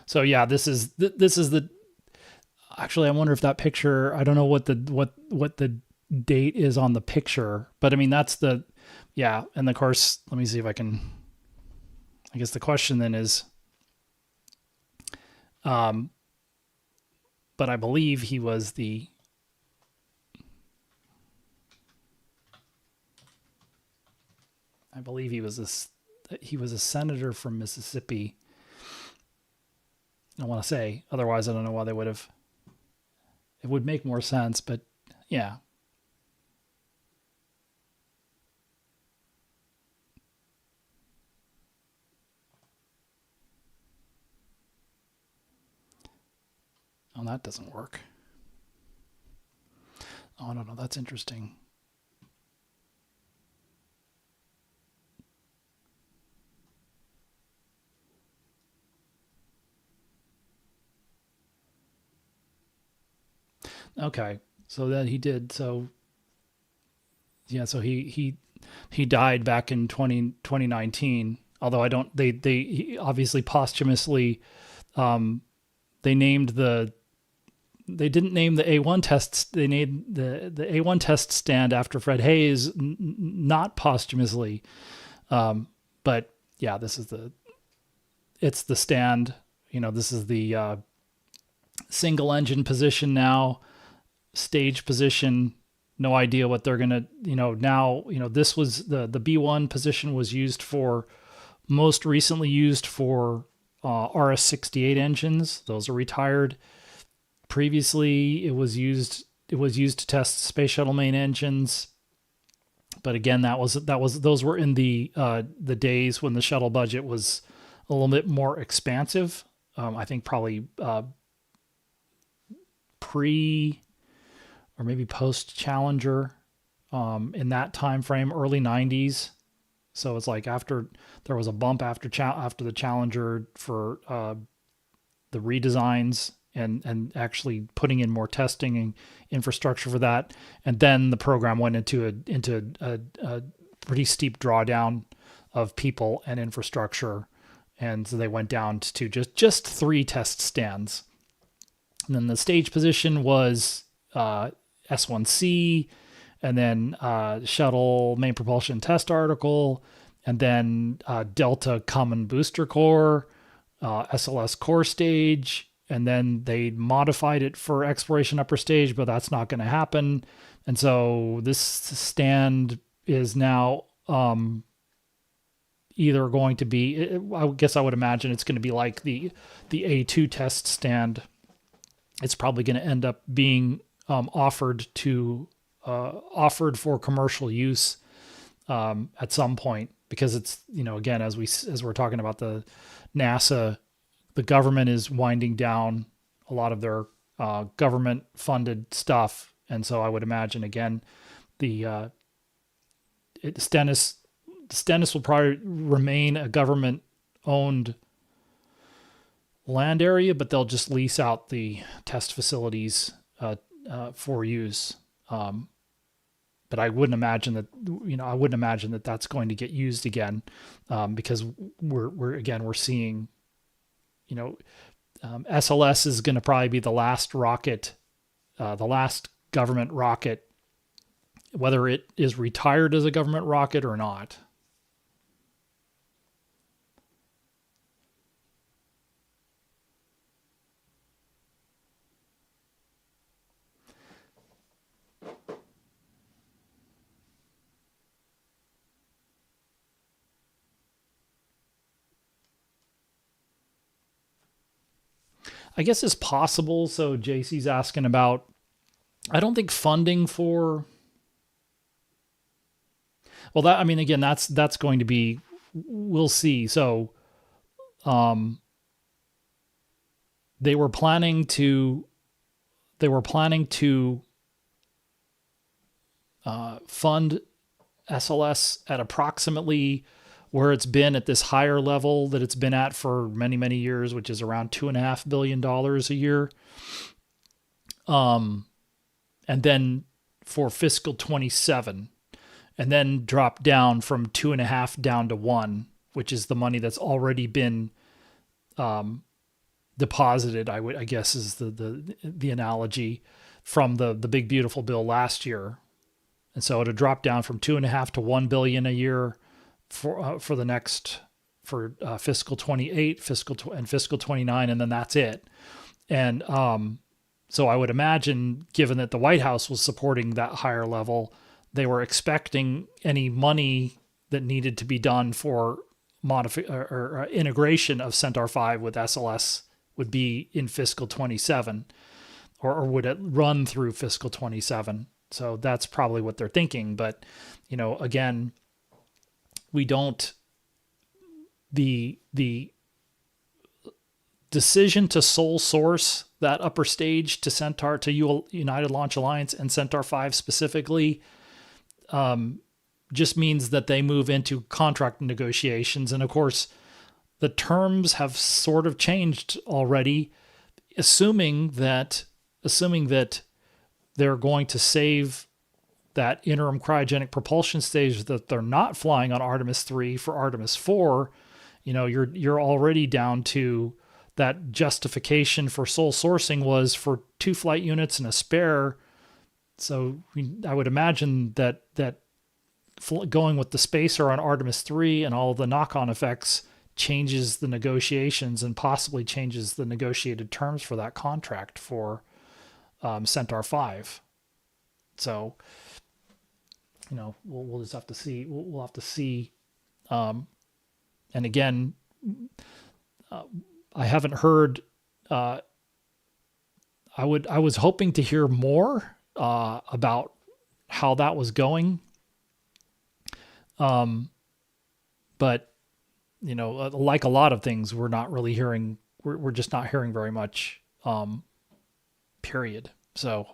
So yeah, this is the. Actually, I wonder if that picture. I don't know what the date is on the picture, but I mean that's the, yeah. And of course, let me see if I can. I guess the question then is, but I believe he was the. I believe he was a senator from Mississippi. I want to say, otherwise I don't know why they would have. It would make more sense, but yeah. Oh, that doesn't work. Oh, no, that's interesting. Okay, so that he did. So yeah, so he died back in 2019. Although I don't, they obviously posthumously, they named they didn't name the A1 tests. They named the A1 test stand after Fred Hayes, not posthumously. But yeah, it's the stand. This is the single engine position now, stage position. No idea what they're going to, now, this was the B1 position was most recently used for RS-68 engines. Those are retired. Previously, it was used to test space shuttle main engines. But again, those were in the days when the shuttle budget was a little bit more expansive. I think probably pre or maybe post Challenger, in that time frame, early 90s. So it's like after there was a bump after the Challenger for the redesigns and actually putting in more testing and infrastructure for that, and then the program went into a pretty steep drawdown of people and infrastructure, and so they went down to just 3 test stands. And then the stage position was S1C, and then shuttle main propulsion test article, and then Delta Common Booster Core, SLS core stage, and then they modified it for exploration upper stage, but that's not going to happen. And so this stand is now either going to be, I guess I would imagine it's going to be like the A2 test stand. It's probably going to end up being offered for commercial use at some point, because it's, again, as we're talking about the NASA, the government is winding down a lot of their government funded stuff. And so I would imagine, again, the Stennis will probably remain a government owned land area, but they'll just lease out the test facilities for use. But I wouldn't imagine that that's going to get used again, because we're seeing, SLS is going to probably be the last rocket, the last government rocket, whether it is retired as a government rocket or not. I guess is possible. So JC's asking about, I don't think funding for, well, that, I mean, again, that's going to be, we'll see. So, um, they were planning to, fund SLS at approximately where it's been at this higher level that it's been at for many, many years, which is around $2.5 billion a year. And then for fiscal 27, and then drop down from 2.5 down to 1, which is the money that's already been deposited. I guess is the analogy from the big beautiful bill last year, and so it'll drop down from 2.5 to 1 billion a year for the next for fiscal 28, fiscal 29, and then that's it. And so I would imagine, given that the White House was supporting that higher level, they were expecting any money that needed to be done for or integration of Centaur 5 with SLS would be in fiscal 27, or would it run through fiscal 27? So that's probably what they're thinking. But, again, we don't, the decision to sole source that upper stage to Centaur, to United Launch Alliance and Centaur 5 specifically, just means that they move into contract negotiations. And of course, the terms have sort of changed already, assuming that they're going to save that interim cryogenic propulsion stage that they're not flying on Artemis 3 for Artemis 4. You're already down to that justification for sole sourcing was for 2 flight units and a spare. So I would imagine that going with the spacer on Artemis 3 and all of the knock-on effects changes the negotiations and possibly changes the negotiated terms for that contract for Centaur 5. So, we'll just have to see. We'll have to see. And again, I haven't heard. I was hoping to hear more about how that was going. But like a lot of things, we're not really hearing. We're just not hearing very much. Period. So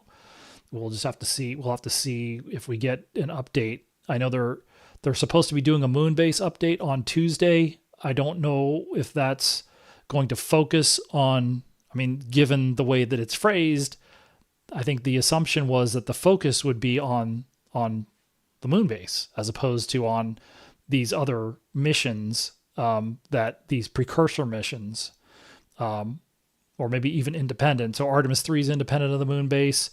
we'll just have to see. We'll have to see if we get an update. I know they're supposed to be doing a moon base update on Tuesday. I don't know if that's going to focus on, given the way that it's phrased, I think the assumption was that the focus would be on the moon base as opposed to on these other missions, that these precursor missions, or maybe even independent. So Artemis 3 is independent of the moon base.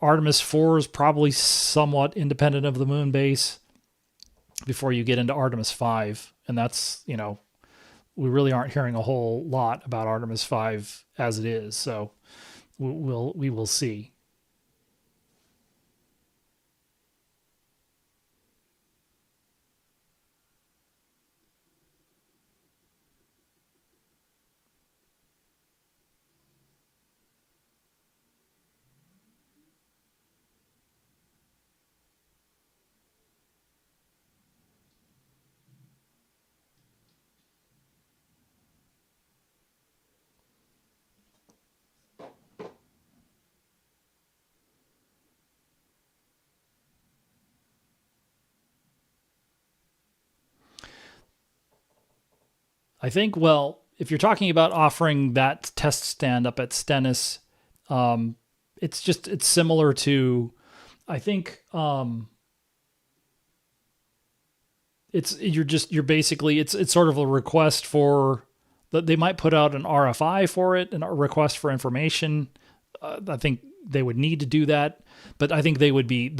Artemis 4 is probably somewhat independent of the moon base before you get into Artemis 5. And that's, we really aren't hearing a whole lot about Artemis 5 as it is. So we will see. I think, well, if you're talking about offering that test stand up at Stennis, it's similar to, I think, you're basically, it's sort of a request for that. They might put out an RFI for it and a request for information. I think they would need to do that, but I think they will be,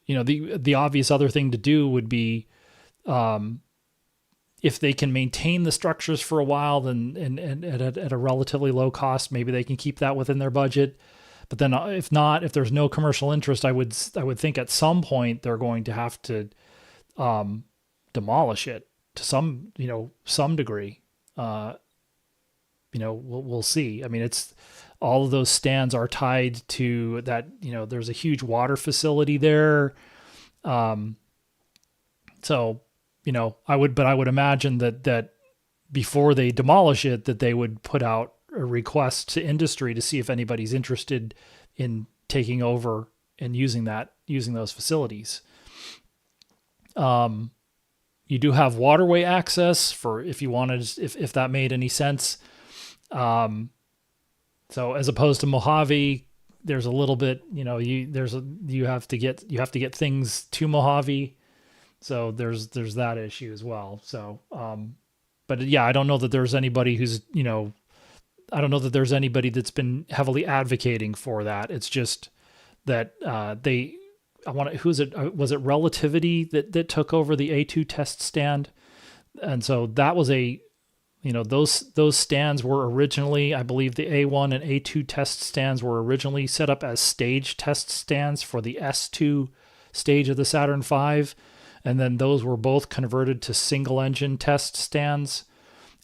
the obvious other thing to do would be, if they can maintain the structures for a while, then and at a relatively low cost, maybe they can keep that within their budget. But then if not, if there's no commercial interest, I would think at some point they're going to have to demolish it to some degree. we'll see. I mean, it's all of those stands are tied to that. There's a huge water facility there. So, I would imagine that before they demolish it, that they would put out a request to industry to see if anybody's interested in taking over and using those facilities. You do have waterway access for if you wanted, if that made any sense. So as opposed to Mojave, there's a little bit, you have to get things to Mojave. So there's that issue as well. So, but yeah, I don't know that there's anybody I don't know that there's anybody that's been heavily advocating for that. It's just that was it Relativity that took over the A2 test stand? And so that was those stands were originally, I believe the A1 and A2 test stands were originally set up as stage test stands for the S2 stage of the Saturn V. And then those were both converted to single engine test stands.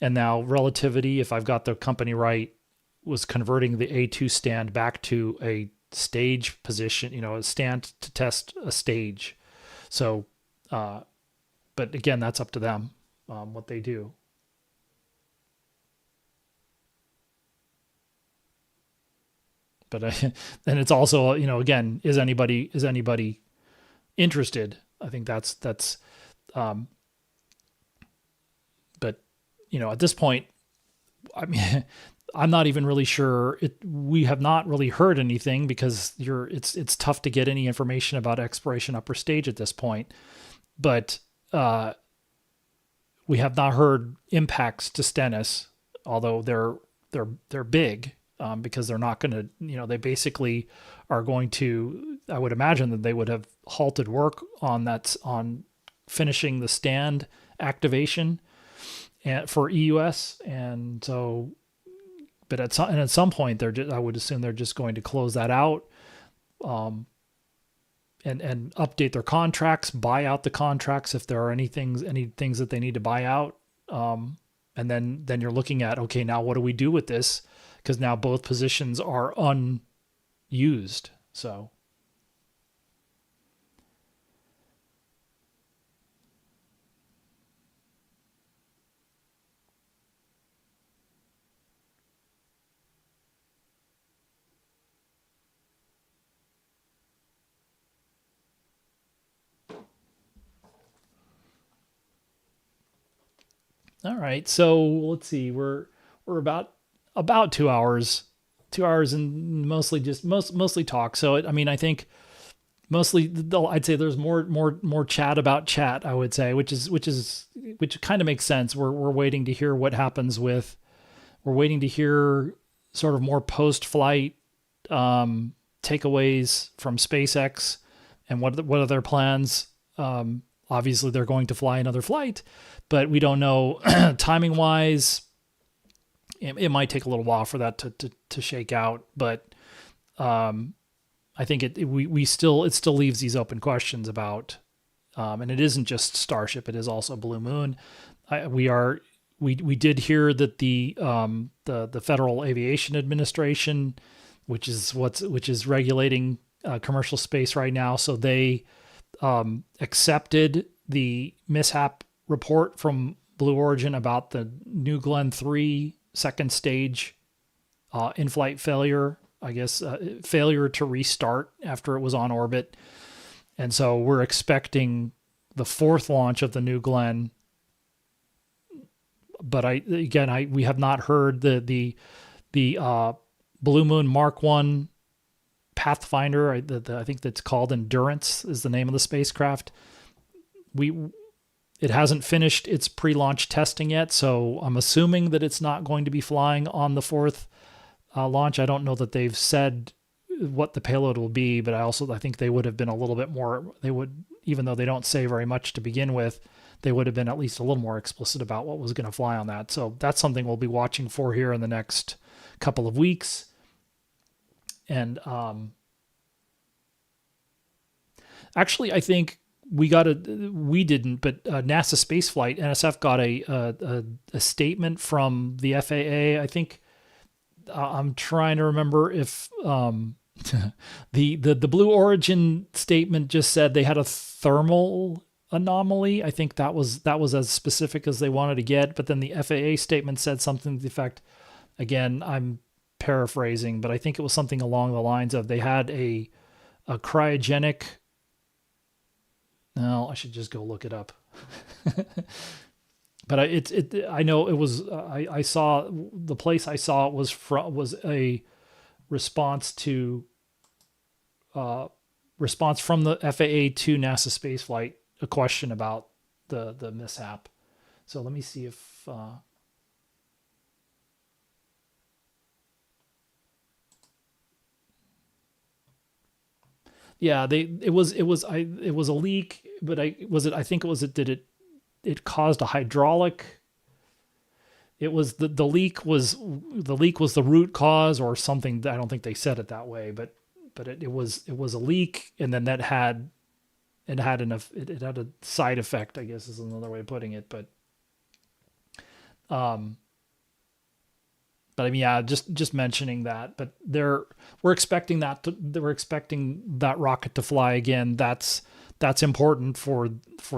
And now Relativity, if I've got the company right, was converting the A2 stand back to a stage position, a stand to test a stage. So, but again, that's up to them, what they do. But and it's also, again, is anybody interested? I think that's but at this point, I mean, I'm not even really sure. We have not really heard anything because it's tough to get any information about exploration upper stage at this point. But we have not heard impacts to Stennis, although they're big. Because they're not going to, they basically are going to, I would imagine that they would have halted work on finishing the stand activation for EUS. And so, but at some point I would assume they're just going to close that out, and update their contracts, buy out the contracts if there are any things that they need to buy out. And then you're looking at, okay, now what do we do with this? Because now both positions are unused. So, all right. So let's see. We're about 2 hours, and mostly talk. So I mean, I think mostly I'd say there's more chat about chat, I would say, which kind of makes sense. We're waiting to hear what happens we're waiting to hear sort of more post-flight takeaways from SpaceX and what are their plans. Obviously they're going to fly another flight, but we don't know timing wise. It might take a little while for that to shake out, but I think it still leaves these open questions about, and it isn't just Starship; it is also Blue Moon. We did hear that the Federal Aviation Administration, which is regulating commercial space right now, so they accepted the mishap report from Blue Origin about the New Glenn 3 second stage in-flight failure, I guess, failure to restart after it was on orbit. And so we're expecting the fourth launch of the New Glenn. But we have not heard the Blue Moon Mark 1 Pathfinder. I think that's called Endurance is the name of the spacecraft. It hasn't finished its pre-launch testing yet, so I'm assuming that it's not going to be flying on the fourth launch. I don't know that they've said what the payload will be, but I think they would have been a little bit more. They would, even though they don't say very much to begin with, they would have been at least a little more explicit about what was going to fly on that. So that's something we'll be watching for here in the next couple of weeks. And actually, I think we didn't, but NASA Spaceflight, NSF got a statement from the FAA. I think I'm trying to remember if the Blue Origin statement just said they had a thermal anomaly. I think that was as specific as they wanted to get. But then the FAA statement said something to the effect. Again, I'm paraphrasing, but I think it was something along the lines of they had a cryogenic. No, I should just go look it up. But I know it was. I saw the place I saw it was a response to response from the FAA to NASA Spaceflight, a question about the mishap. So let me see if yeah, it was a leak, but I think it was it caused a hydraulic. It was the leak was the root cause or something. I don't think they said it that way, but it was a leak, and then that had it had a side effect, I guess is another way of putting it. But I mean, yeah, just mentioning that. But we're expecting that rocket to fly again. That's important for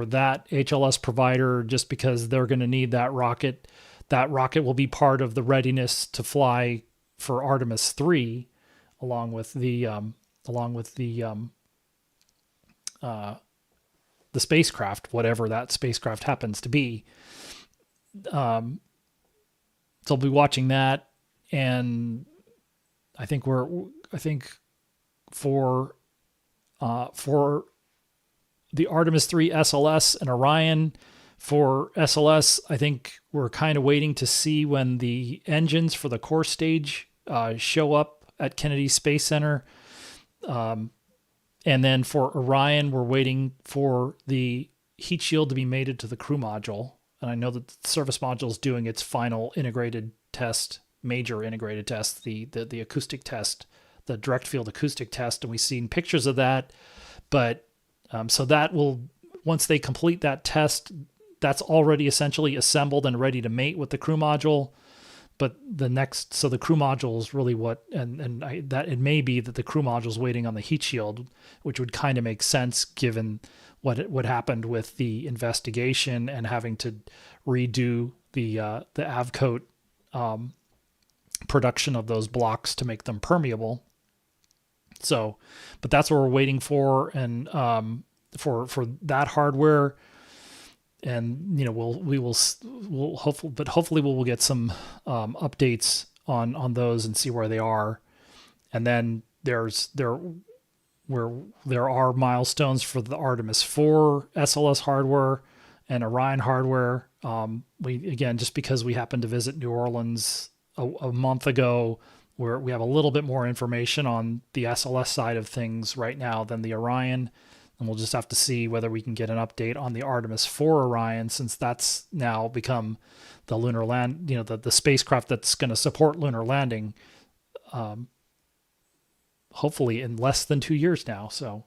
that HLS provider, just because they're going to need that rocket. That rocket will be part of the readiness to fly for Artemis 3, along with the spacecraft, whatever that spacecraft happens to be. So I'll be watching that, and I think for the Artemis 3 SLS and Orion. For SLS, I think we're kind of waiting to see when the engines for the core stage show up at Kennedy Space Center. And then for Orion, we're waiting for the heat shield to be mated to the crew module. And I know that the service module is doing its final integrated test, major integrated test, the acoustic test, the direct field acoustic test. And we've seen pictures of that. But so that will, once they complete that test, that's already essentially assembled and ready to mate with the crew module. But so the crew module is really that it may be that the crew module is waiting on the heat shield, which would kind of make sense given what happened with the investigation and having to redo the Avcoat production of those blocks to make them permeable. So, but that's what we're waiting for, and for that hardware. And we'll hopefully we'll get some updates on those and see where they are. And then there are milestones for the Artemis 4 SLS hardware and Orion hardware. Just because we happened to visit New Orleans a month ago, where we have a little bit more information on the SLS side of things right now than the Orion. And we'll just have to see whether we can get an update on the Artemis 4 Orion, since that's now become the lunar land, the spacecraft that's going to support lunar landing, hopefully in less than 2 years now. So,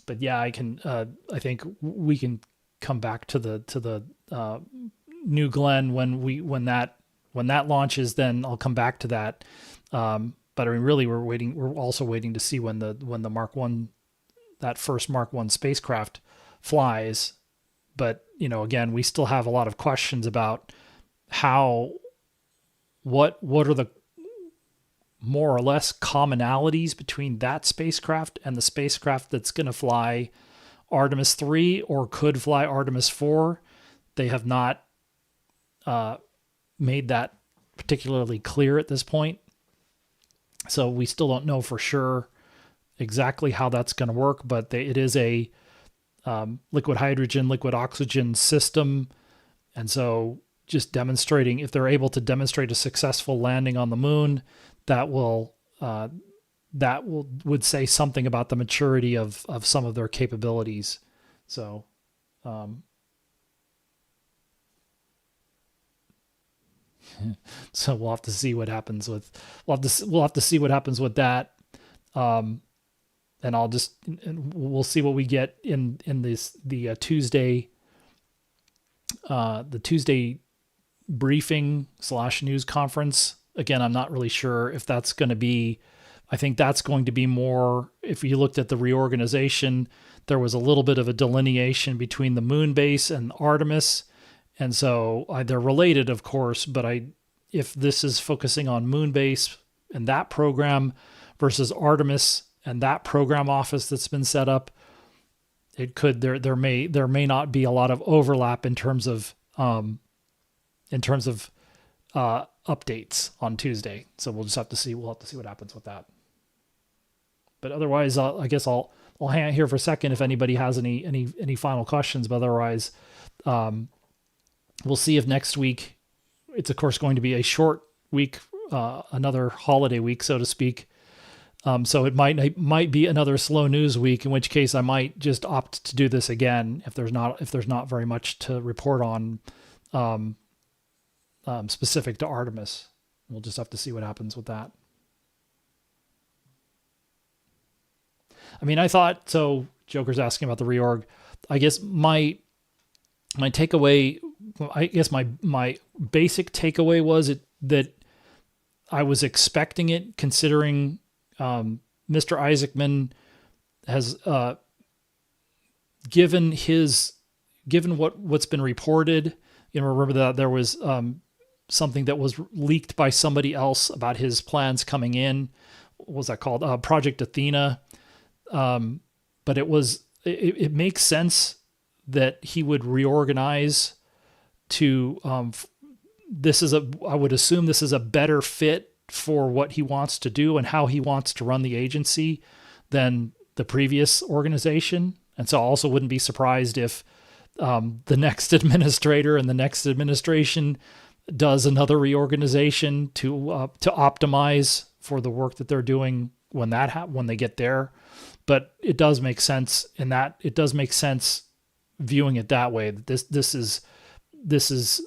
but yeah, I think we can come back to the New Glenn when that launches. Then I'll come back to that. But I mean, really, we're also waiting to see when the Mark 1, that first Mark 1 spacecraft flies. But, again, we still have a lot of questions about what are the more or less commonalities between that spacecraft and the spacecraft that's going to fly Artemis 3 or could fly Artemis 4. They have not made that particularly clear at this point. So we still don't know for sure exactly how that's going to work, but it is a liquid hydrogen, liquid oxygen system. And so just demonstrating, if they're able to demonstrate a successful landing on the moon, would say something about the maturity of some of their capabilities. So, so we'll have to see what happens with, we'll have to see what happens with that. and we'll see what we get in the Tuesday briefing / news conference. Again, I'm not really sure if that's going to be, I think that's going to be more, if you looked at the reorganization, there was a little bit of a delineation between the moon base and Artemis. And so they're related, of course, but if this is focusing on moon base and that program versus Artemis and that program office that's been set up, it could, there may not be a lot of overlap in terms of updates on Tuesday. So we'll just have to see. We'll have to see what happens with that. But otherwise, I guess I'll hang out here for a second if anybody has any final questions. But otherwise, we'll see if next week, it's of course going to be a short week, another holiday week, so to speak. So it might be another slow news week, in which case I might just opt to do this again if there's not very much to report on specific to Artemis. We'll just have to see what happens with that. I mean, I thought, so Joker's asking about the reorg. I guess my takeaway, my basic takeaway was that I was expecting it, considering Mr. Isaacman has given what's been reported. You know, remember that there was something that was leaked by somebody else about his plans coming in. What was that called? Project Athena. But it makes sense that he would reorganize to, I would assume this is a better fit for what he wants to do and how he wants to run the agency than the previous organization. And so I also wouldn't be surprised if the next administrator and the next administration does another reorganization to optimize for the work that they're doing when they get there. But it does make sense in that it does make sense viewing it that way. That this is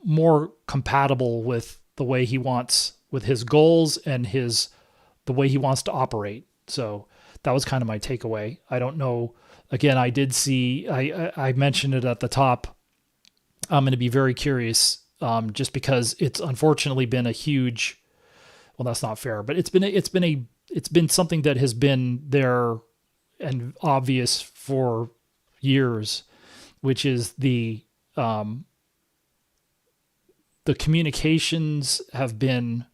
more compatible with the way he wants, with his goals and the way he wants to operate. So that was kind of my takeaway. I don't know. Again, I did see, I mentioned it at the top. I'm going to be very curious, just because it's unfortunately been a huge, well, that's not fair, but it's been something that has been there and obvious for years, which is the communications have been,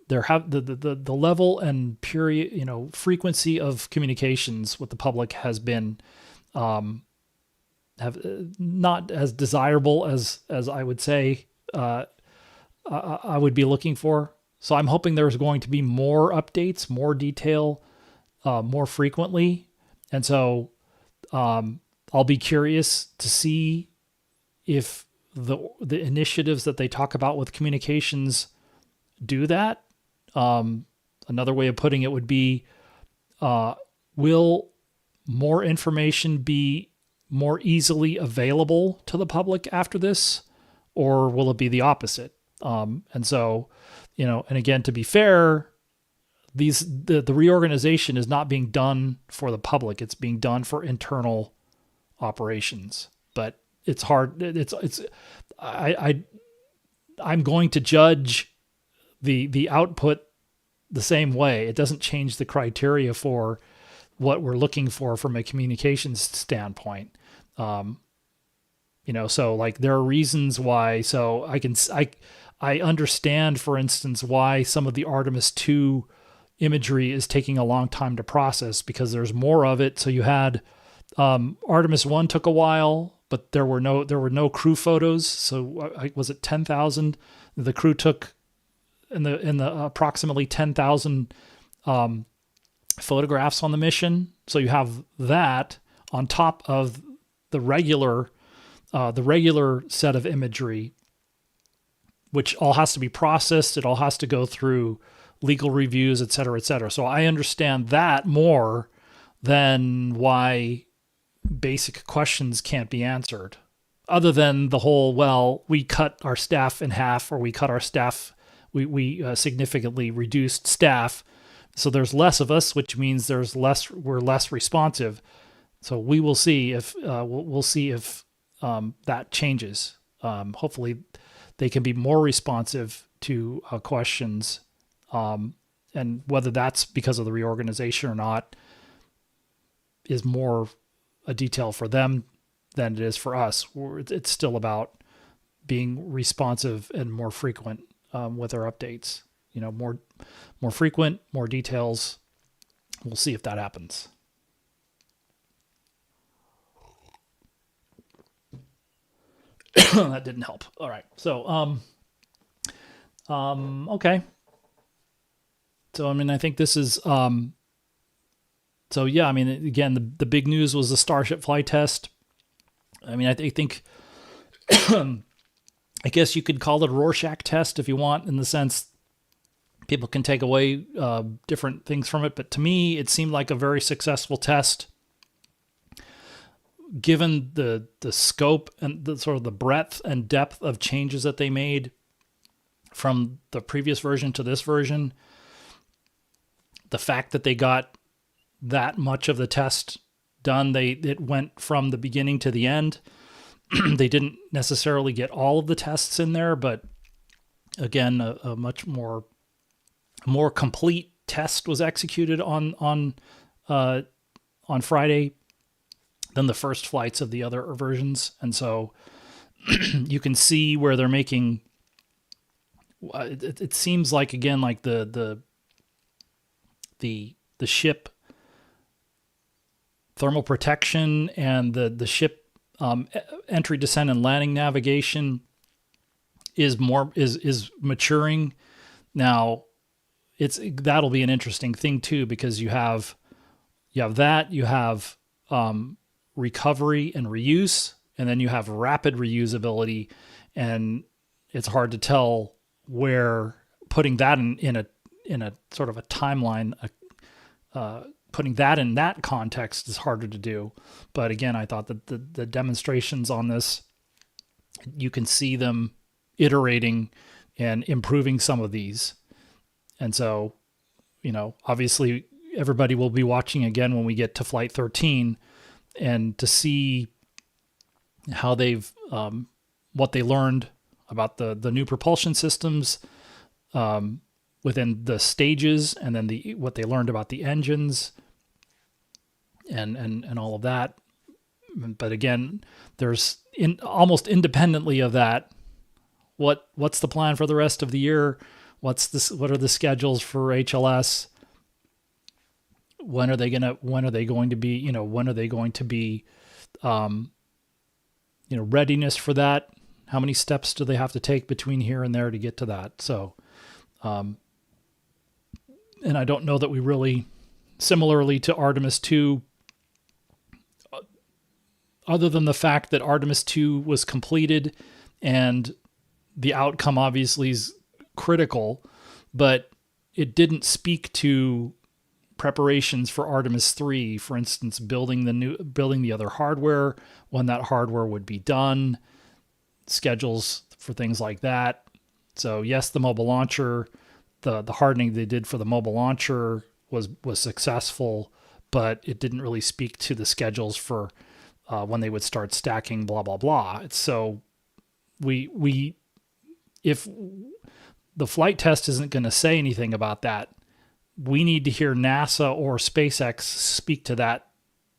there have the level and period, frequency of communications with the public has been, have not as desirable as I would say, I would be looking for. So I'm hoping there's going to be more updates, more detail, more frequently. And so I'll be curious to see if the initiatives that they talk about with communications do that. Another way of putting it would be, will more information be more easily available to the public after this, or will it be the opposite? And so, and again, to be fair, the reorganization is not being done for the public. It's being done for internal operations, but it's hard. I'm going to judge the output the same way. It doesn't change the criteria for what we're looking for from a communications standpoint. So like there are reasons why, so I understand, for instance, why some of the Artemis 2 imagery is taking a long time to process, because there's more of it. So you had Artemis 1 took a while, but there were no crew photos. So was it 10,000? The crew took in the approximately 10,000 photographs on the mission. So you have that on top of the regular set of imagery, which all has to be processed. It all has to go through legal reviews, et cetera, et cetera. So I understand that more than why basic questions can't be answered, other than the whole, well, we cut our staff in half, or we cut our staff, we significantly reduced staff. So there's less of us, which means we're less responsive. So we will see if we'll see if that changes. Hopefully, they can be more responsive to questions, and whether that's because of the reorganization or not is more a detail for them than it is for us. It's still about being responsive and more frequent with our updates. More frequent, more details. We'll see if that happens. That didn't help. All right. So, okay. So, I mean, I think this is, so yeah, I mean, again, the big news was the Starship flight test. I mean, I think, I guess you could call it a Rorschach test if you want, in the sense people can take away different things from it. But to me, it seemed like a very successful test, given the scope and the sort of the breadth and depth of changes that they made from the previous version to this version. The fact that they got that much of the test done, it went from the beginning to the end. They didn't necessarily get all of the tests in there, but again, a much more complete test was executed on Friday than the first flights of the other versions. And so you can see where they're making, it seems like, again, like the ship thermal protection and the ship entry, descent, and landing navigation is maturing. Now, that'll be an interesting thing too, because you have recovery and reuse, and then you have rapid reusability, and it's hard to tell where putting that in a sort of a timeline. Putting that in that context is harder to do. But again, I thought that the demonstrations on this, you can see them iterating and improving some of these. And so, obviously everybody will be watching again when we get to Flight 13, and to see how they've, what they learned about the new propulsion systems within the stages, and then what they learned about the engines and all of that. But again, there's almost independently of that, what's the plan for the rest of the year? What are the schedules for HLS? When are they going to be readiness for that? How many steps do they have to take between here and there to get to that? So, and I don't know that we really, similarly to Artemis 2, other than the fact that Artemis 2 was completed and the outcome obviously is critical, but it didn't speak to preparations for Artemis 3, for instance, building the other hardware, when that hardware would be done, schedules for things like that. So yes, the mobile launcher, the hardening they did for the mobile launcher was successful, but it didn't really speak to the schedules for when they would start stacking, blah, blah, blah. So if the flight test isn't going to say anything about that, we need to hear NASA or SpaceX speak to that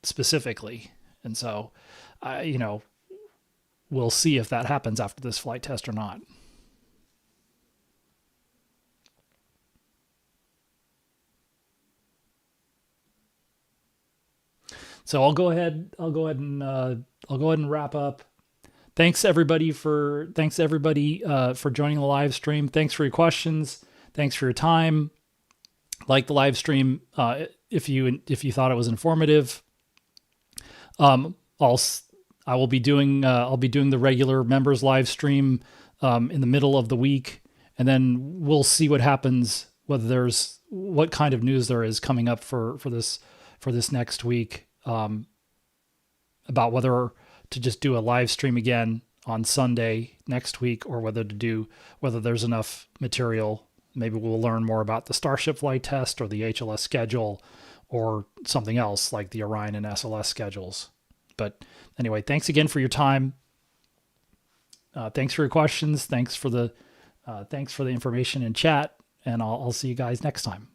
specifically. And so, we'll see if that happens after this flight test or not. So I'll go ahead and wrap up. Thanks everybody for joining the live stream. Thanks for your questions. Thanks for your time. Like the live stream if you thought it was informative. I'll be doing the regular members live stream in the middle of the week, and then we'll see what happens, what kind of news there is coming up for this next week, about whether to just do a live stream again on Sunday next week, or whether there's enough material maybe we'll learn more about the Starship flight test or the HLS schedule or something else like the Orion and SLS schedules. But anyway, thanks again for your time. Thanks for your questions. Thanks for the information in chat, and I'll see you guys next time.